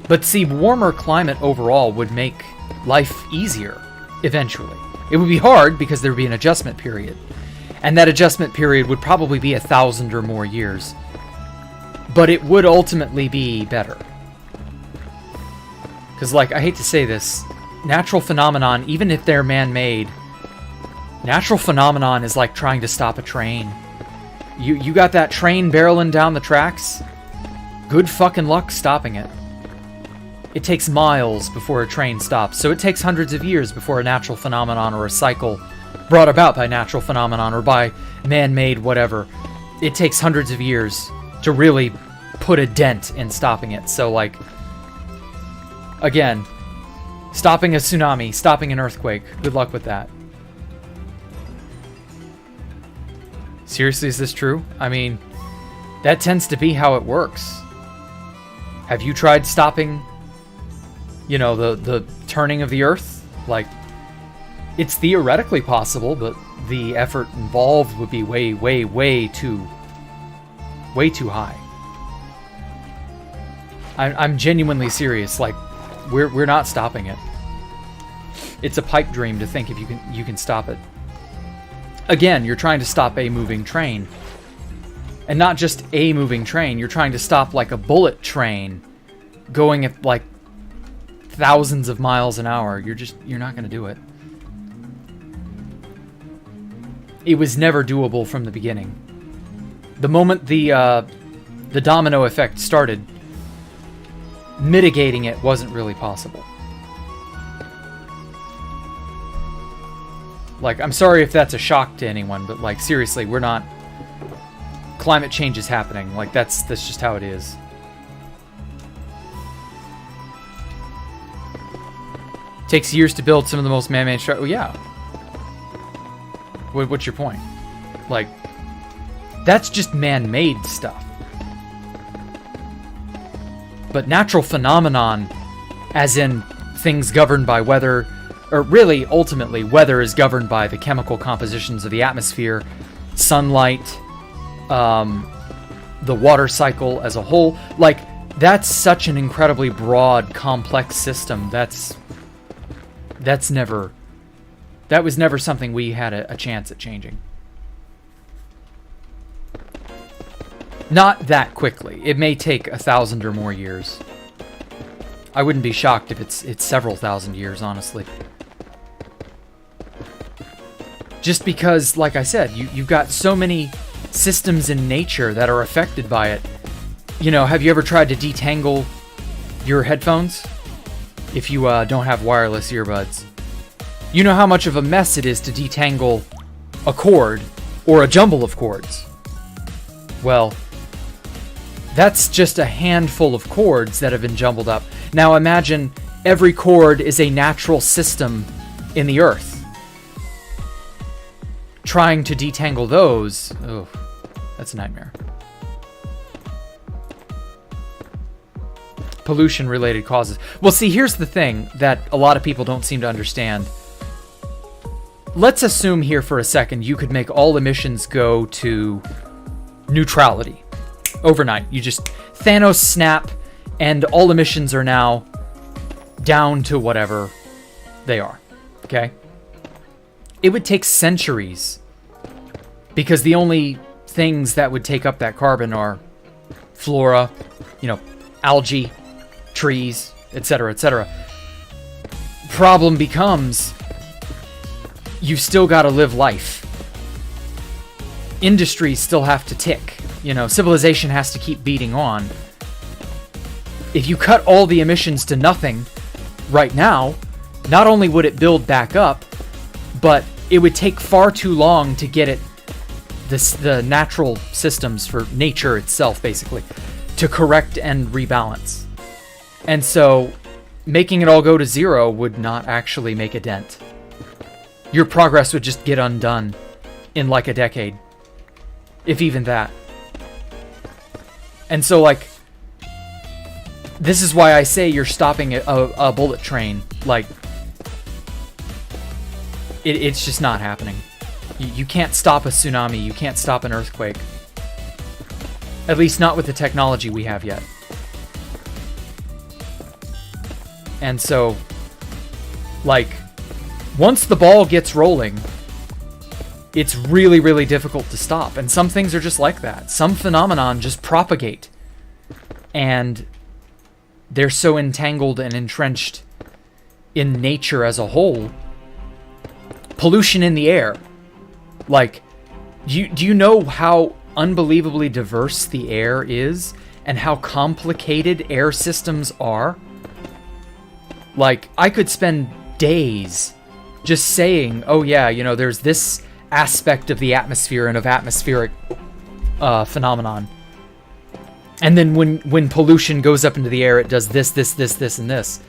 But see, warmer climate overall would make life easier eventually. It would be hard because there would be an adjustment period. And that adjustment period would probably be 1,000 or more years. But it would ultimately be better. Because, like, I hate to say this, natural phenomenon, even if they're man-made, natural phenomenon is like trying to stop a train. You got that train barreling down the tracks? Good fucking luck stopping it. It takes miles before a train stops, so it takes hundreds of years before a natural phenomenon or a cycle brought about by natural phenomenon or by man-made whatever. It takes hundreds of years to really put a dent in stopping it. So, like, again, stopping a tsunami, stopping an earthquake, good luck with that. Seriously, is this true? I mean, that tends to be how it works. Have you tried stopping, you know, the turning of the earth? Like, it's theoretically possible, but the effort involved would be way too high. I'm genuinely serious. Like, we're not stopping it. It's a pipe dream to think if you can stop it. Again, you're trying to stop a moving train. And not just a moving train, you're trying to stop, like, a bullet train going at, like, thousands of miles an hour. You're not going to do it. It was never doable from the beginning. The moment the domino effect started, mitigating it wasn't really possible. Like, I'm sorry if that's a shock to anyone, but, like, seriously, we're not... Climate change is happening. Like, that's just how it is. Takes years to build some of the most man-made structures. Well, yeah. What's your point? Like, that's just man-made stuff. But natural phenomenon, as in things governed by weather, or really, ultimately, weather is governed by the chemical compositions of the atmosphere, sunlight, the water cycle as a whole. Like, that's such an incredibly broad, complex system. That was never something we had a chance at changing. Not that quickly. It may take 1,000 or more years. I wouldn't be shocked if it's several thousand years, honestly. Just because, like I said, you've got so many systems in nature that are affected by it. You know, have you ever tried to detangle your headphones? If you don't have wireless earbuds. You know how much of a mess it is to detangle a cord or a jumble of cords. Well, that's just a handful of cords that have been jumbled up. Now imagine every cord is a natural system in the earth. Trying to detangle those, oh, that's a nightmare. Pollution-related causes. Well, see, here's the thing that a lot of people don't seem to understand. Let's assume here for a second you could make all emissions go to neutrality overnight. You just Thanos snap, and all emissions are now down to whatever they are. Okay? It would take centuries, because the only things that would take up that carbon are flora, you know, algae, trees, etc., etc. Problem becomes, you've still got to live life. Industries still have to tick. You know, civilization has to keep beating on. If you cut all the emissions to nothing right now, not only would it build back up, but it would take far too long to get it, the natural systems for nature itself, basically, to correct and rebalance. And so, making it all go to zero would not actually make a dent. Your progress would just get undone in like a decade. If even that. And so, like, this is why I say you're stopping a bullet train. Like, it's just not happening. You can't stop a tsunami. You can't stop an earthquake. At least not with the technology we have yet. And so, like, once the ball gets rolling, it's really, really difficult to stop. And some things are just like that. Some phenomenon just propagate. And they're so entangled and entrenched in nature as a whole. Pollution in the air. Like, do you know how unbelievably diverse the air is? And how complicated air systems are? Like, I could spend days just saying, oh yeah, you know, there's this aspect of the atmosphere and of atmospheric phenomenon. And then when pollution goes up into the air, it does this, and this.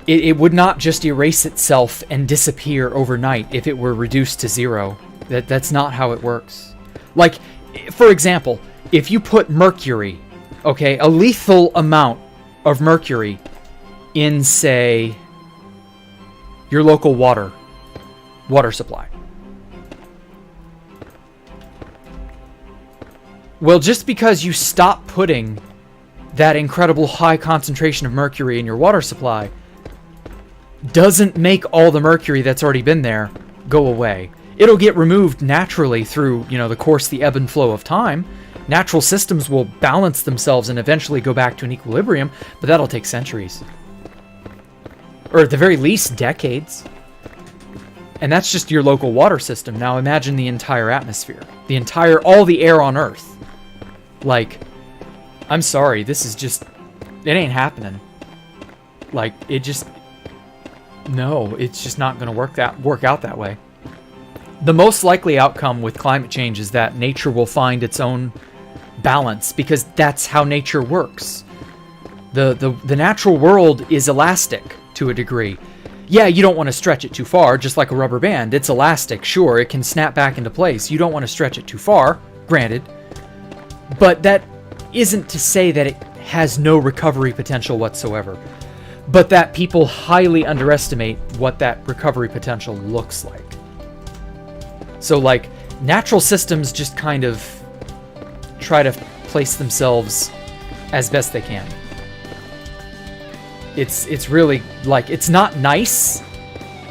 It would not just erase itself and disappear overnight if it were reduced to zero. That's not how it works. Like, for example, if you put mercury, okay, a lethal amount of mercury in, say, your local water supply. Well, just because you stop putting that incredible high concentration of mercury in your water supply doesn't make all the mercury that's already been there go away. It'll get removed naturally through, you know, the course, the ebb and flow of time. Natural systems will balance themselves and eventually go back to an equilibrium, but that'll take centuries. Or at the very least, decades. And that's just your local water system. Now imagine the entire atmosphere. All the air on Earth. Like, I'm sorry, this is just, it ain't happening. Like, no, it's just not going to work out that way. The most likely outcome with climate change is that nature will find its own balance, because that's how nature works. The natural world is elastic to a degree. Yeah, you don't want to stretch it too far, just like a rubber band. It's elastic, sure, it can snap back into place. You don't want to stretch it too far, granted. But that isn't to say that it has no recovery potential whatsoever. But that people highly underestimate what that recovery potential looks like. So, like, natural systems just kind of try to place themselves as best they can. It's really, like, it's not nice,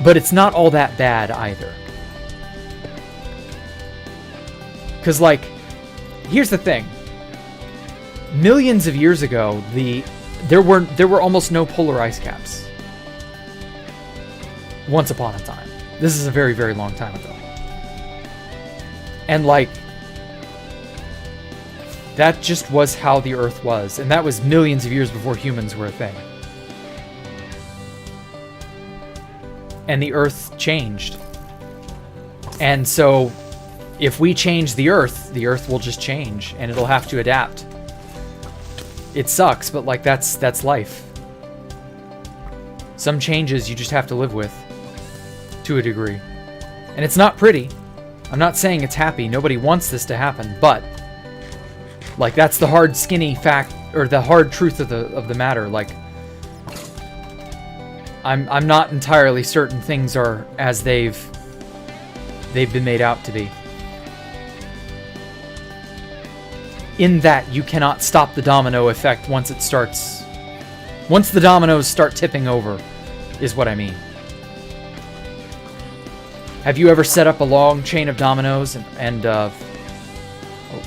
but it's not all that bad either. Because, like, here's the thing. Millions of years ago, there were almost no polar ice caps. Once upon a time. This is a very, very long time ago. And like, that just was how the Earth was. And that was millions of years before humans were a thing. And the Earth changed. And so, if we change the Earth will just change, and it'll have to adapt. It sucks, but like that's life. Some changes you just have to live with, to a degree. And it's not pretty. I'm not saying it's happy. Nobody wants this to happen, but like that's the hard, skinny fact, or the hard truth of the matter. Like, I'm not entirely certain things are as they've been made out to be. In that you cannot stop the domino effect once it starts. Once the dominoes start tipping over, is what I mean. Have you ever set up a long chain of dominoes and oh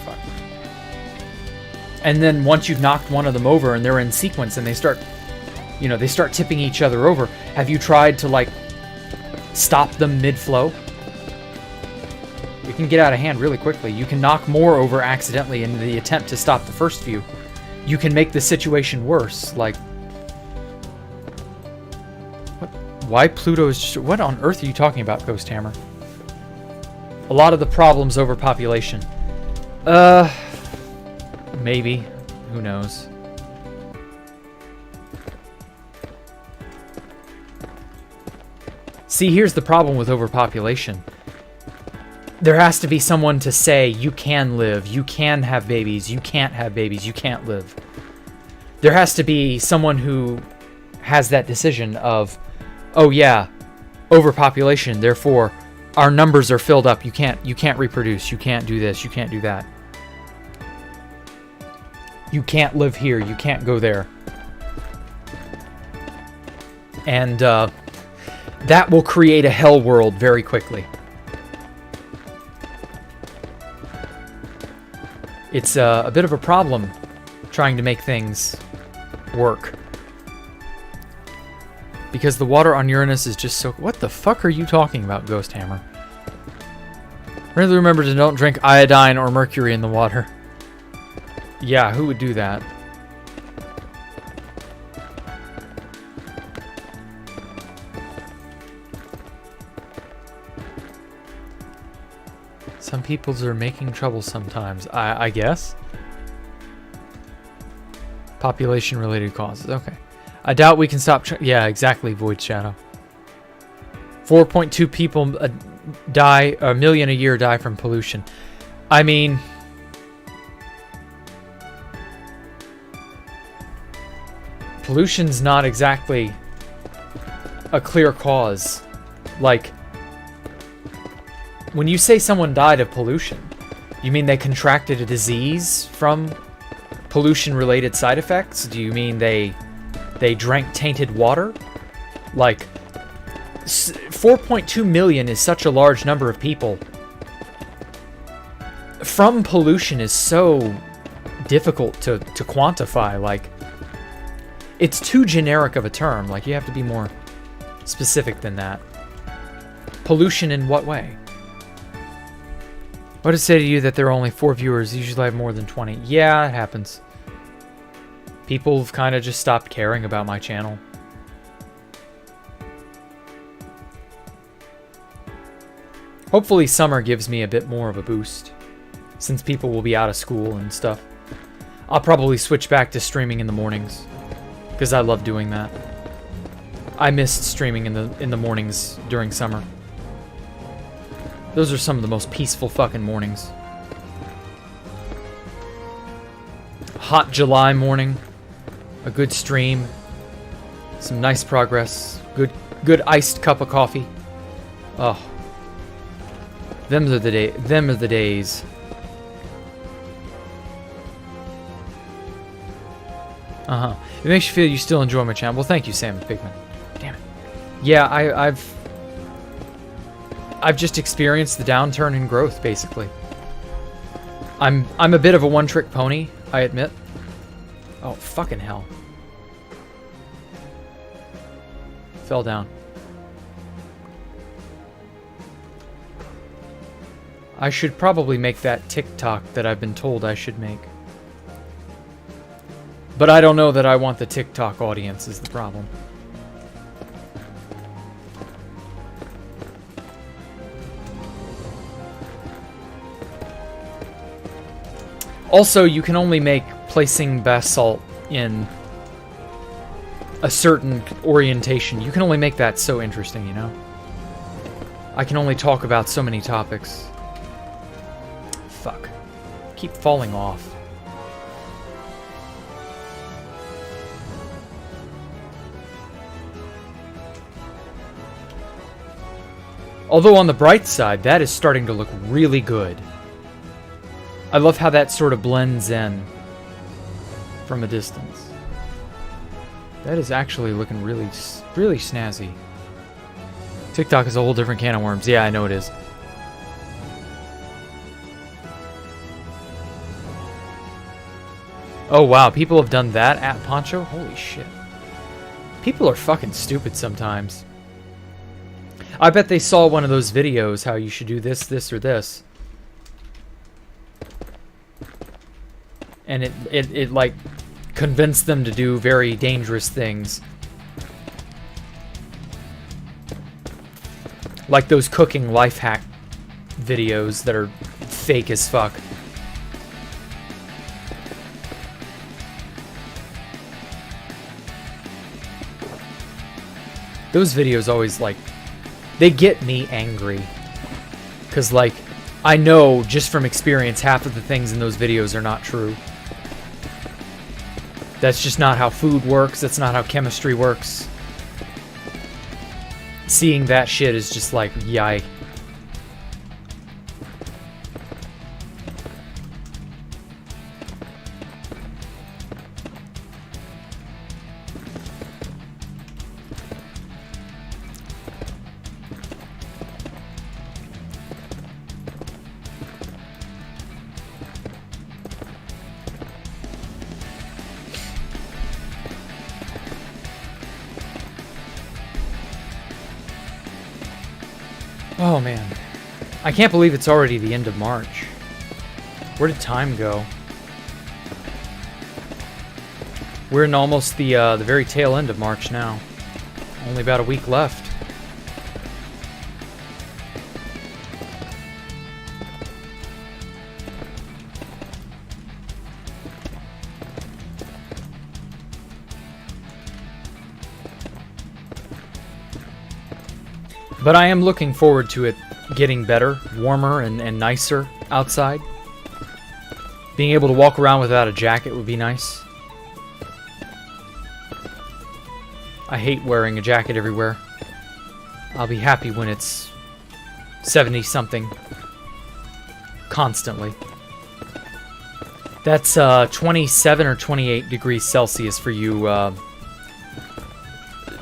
fuck. And then once you've knocked one of them over and they're in sequence and they start, you know, they start tipping each other over, have you tried to like stop them mid-flow? It can get out of hand really quickly. You can knock more over accidentally in the attempt to stop the first few. You can make the situation worse. Like, what? Why Pluto is just... What on earth are you talking about, Ghost Hammer? A lot of the problem's overpopulation. Maybe. Who knows? See, here's the problem with overpopulation. There has to be someone to say, you can live, you can have babies, you can't have babies, you can't live. There has to be someone who has that decision of, oh yeah, overpopulation, therefore our numbers are filled up, you can't reproduce, you can't do this, you can't do that. You can't live here, you can't go there. And that will create a hell world very quickly. It's a bit of a problem trying to make things work. Because the water on Uranus is just so... What the fuck are you talking about, Ghost Hammer? Really remember to don't drink iodine or mercury in the water. Yeah, who would do that? Some peoples are making trouble sometimes, I guess. Population-related causes, okay. I doubt we can stop... Yeah, exactly, Void Shadow. 4.2 people die, a million a year die from pollution. I mean... Pollution's not exactly a clear cause. Like... When you say someone died of pollution, you mean they contracted a disease from pollution-related side effects? Do you mean they drank tainted water? Like, 4.2 million is such a large number of people. From pollution is so difficult to quantify. Like, it's too generic of a term. Like, you have to be more specific than that. Pollution in what way? What did it say to you that there are only 4 viewers? Usually I have more than 20. Yeah, it happens. People have kind of just stopped caring about my channel. Hopefully summer gives me a bit more of a boost, since people will be out of school and stuff. I'll probably switch back to streaming in the mornings, because I love doing that. I missed streaming in the mornings during summer. Those are some of the most peaceful fucking mornings. Hot July morning. A good stream. Some nice progress. Good iced cup of coffee. Oh. Them are the days. Uh-huh. It makes you feel you still enjoy my channel. Well, thank you, Sam the Pigman. Damn it. Yeah, I've just experienced the downturn in growth, basically. I'm a bit of a one-trick pony, I admit. Oh, fucking hell. Fell down. I should probably make that TikTok that I've been told I should make. But I don't know that I want the TikTok audience is the problem. Also, you can only make placing basalt in a certain orientation. You can only make that so interesting, you know? I can only talk about so many topics. Fuck. Keep falling off. Although on the bright side, that is starting to look really good. I love how that sort of blends in from a distance. That is actually looking really, really snazzy. TikTok is a whole different can of worms. Yeah, I know it is. Oh wow, people have done that at Poncho? Holy shit. People are fucking stupid sometimes. I bet they saw one of those videos how you should do this, this, or this. And it like convinced them to do very dangerous things. Like those cooking life hack videos that are fake as fuck. Those videos always like, they get me angry. 'Cause like, I know just from experience half of the things in those videos are not true. That's just not how food works. That's not how chemistry works. Seeing that shit is just like, yikes. Oh man, I can't believe it's already the end of March. Where did time go? We're in almost the very tail end of March now. Only about a week left. But I am looking forward to it getting better, warmer, and nicer outside. Being able to walk around without a jacket would be nice. I hate wearing a jacket everywhere. I'll be happy when it's 70-something. Constantly. That's 27 or 28 degrees Celsius for you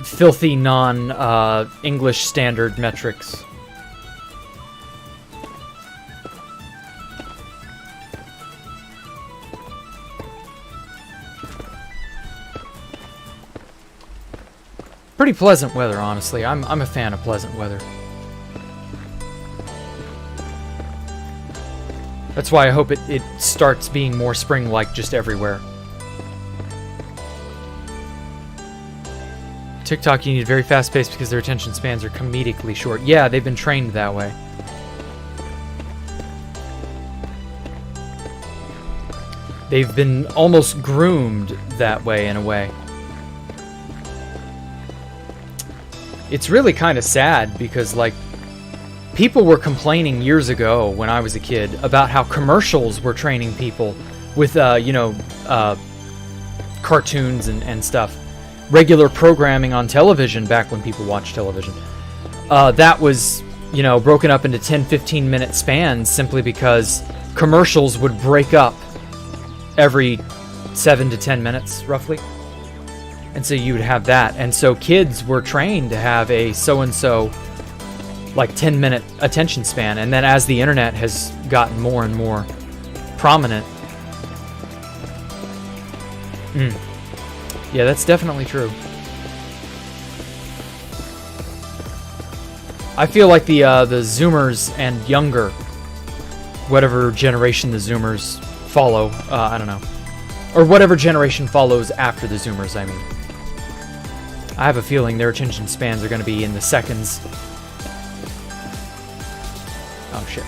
filthy non-English standard metrics. Pretty pleasant weather, honestly. I'm a fan of pleasant weather. That's why I hope it starts being more spring-like just everywhere. TikTok, you need very fast pace because their attention spans are comedically short. Yeah, they've been trained that way. They've been almost groomed that way in a way. It's really kind of sad because, like, people were complaining years ago when I was a kid about how commercials were training people with, cartoons and stuff. Regular programming on television back when people watched television. That was, broken up into 10-15 minute spans simply because commercials would break up every 7 to 10 minutes, roughly. And so you would have that. And so kids were trained to have a so-and-so, like, 10-minute attention span. And then as the internet has gotten more and more prominent... Yeah, that's definitely true. I feel like the Zoomers and younger whatever generation the Zoomers follow. I don't know. Or whatever generation follows after the Zoomers, I mean. I have a feeling their attention spans are going to be in the seconds. Oh, shit.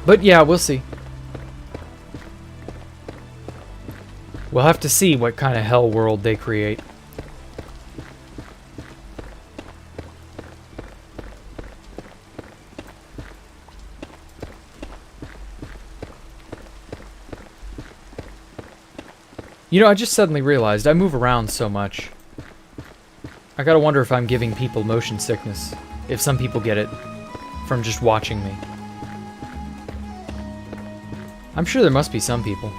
But yeah, we'll see. We'll have to see what kind of hell world they create. You know, I just suddenly realized I move around so much. I gotta wonder if I'm giving people motion sickness. If some people get it from just watching me. I'm sure there must be some people.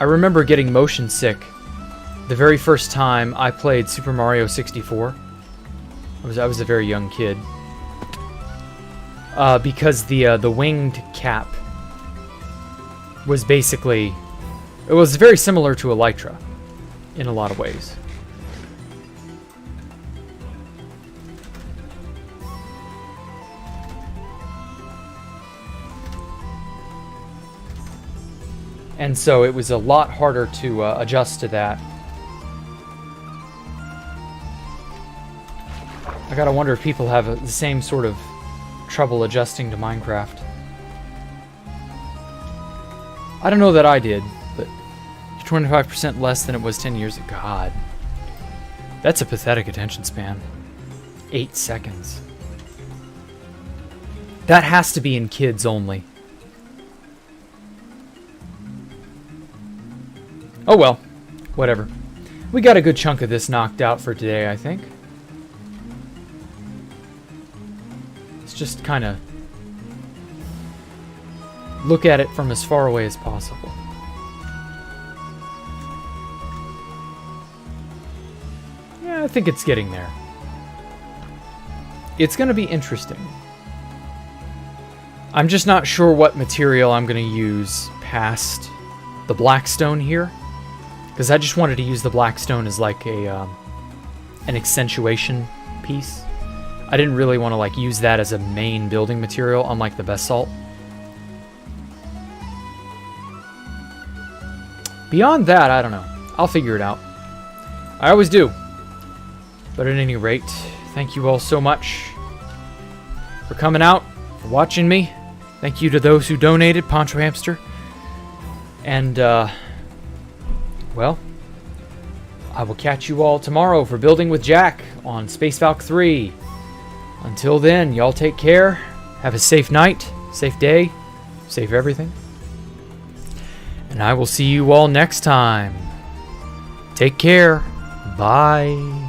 I remember getting motion sick the very first time I played Super Mario 64. I was a very young kid. Because the winged cap was basically... It was very similar to Elytra in a lot of ways. And so it was a lot harder to adjust to that. I gotta wonder if people have the same sort of trouble adjusting to Minecraft. I don't know that I did, but 25% less than it was 10 years ago. God. That's a pathetic attention span. 8 seconds. That has to be in kids only. Oh well, whatever. We got a good chunk of this knocked out for today, I think. Let's just kind of look at it from as far away as possible. Yeah, I think it's getting there. It's going to be interesting. I'm just not sure what material I'm going to use past the blackstone here. Because I just wanted to use the blackstone as like a an accentuation piece. I didn't really want to like use that as a main building material, unlike the basalt. Beyond that, I don't know. I'll figure it out. I always do. But at any rate, thank you all so much for coming out, for watching me. Thank you to those who donated, Poncho Hamster. And, well, I will catch you all tomorrow for Building with Jack on Space Valk 3. Until then, y'all take care. Have a safe night, safe day, safe everything. And I will see you all next time. Take care. Bye.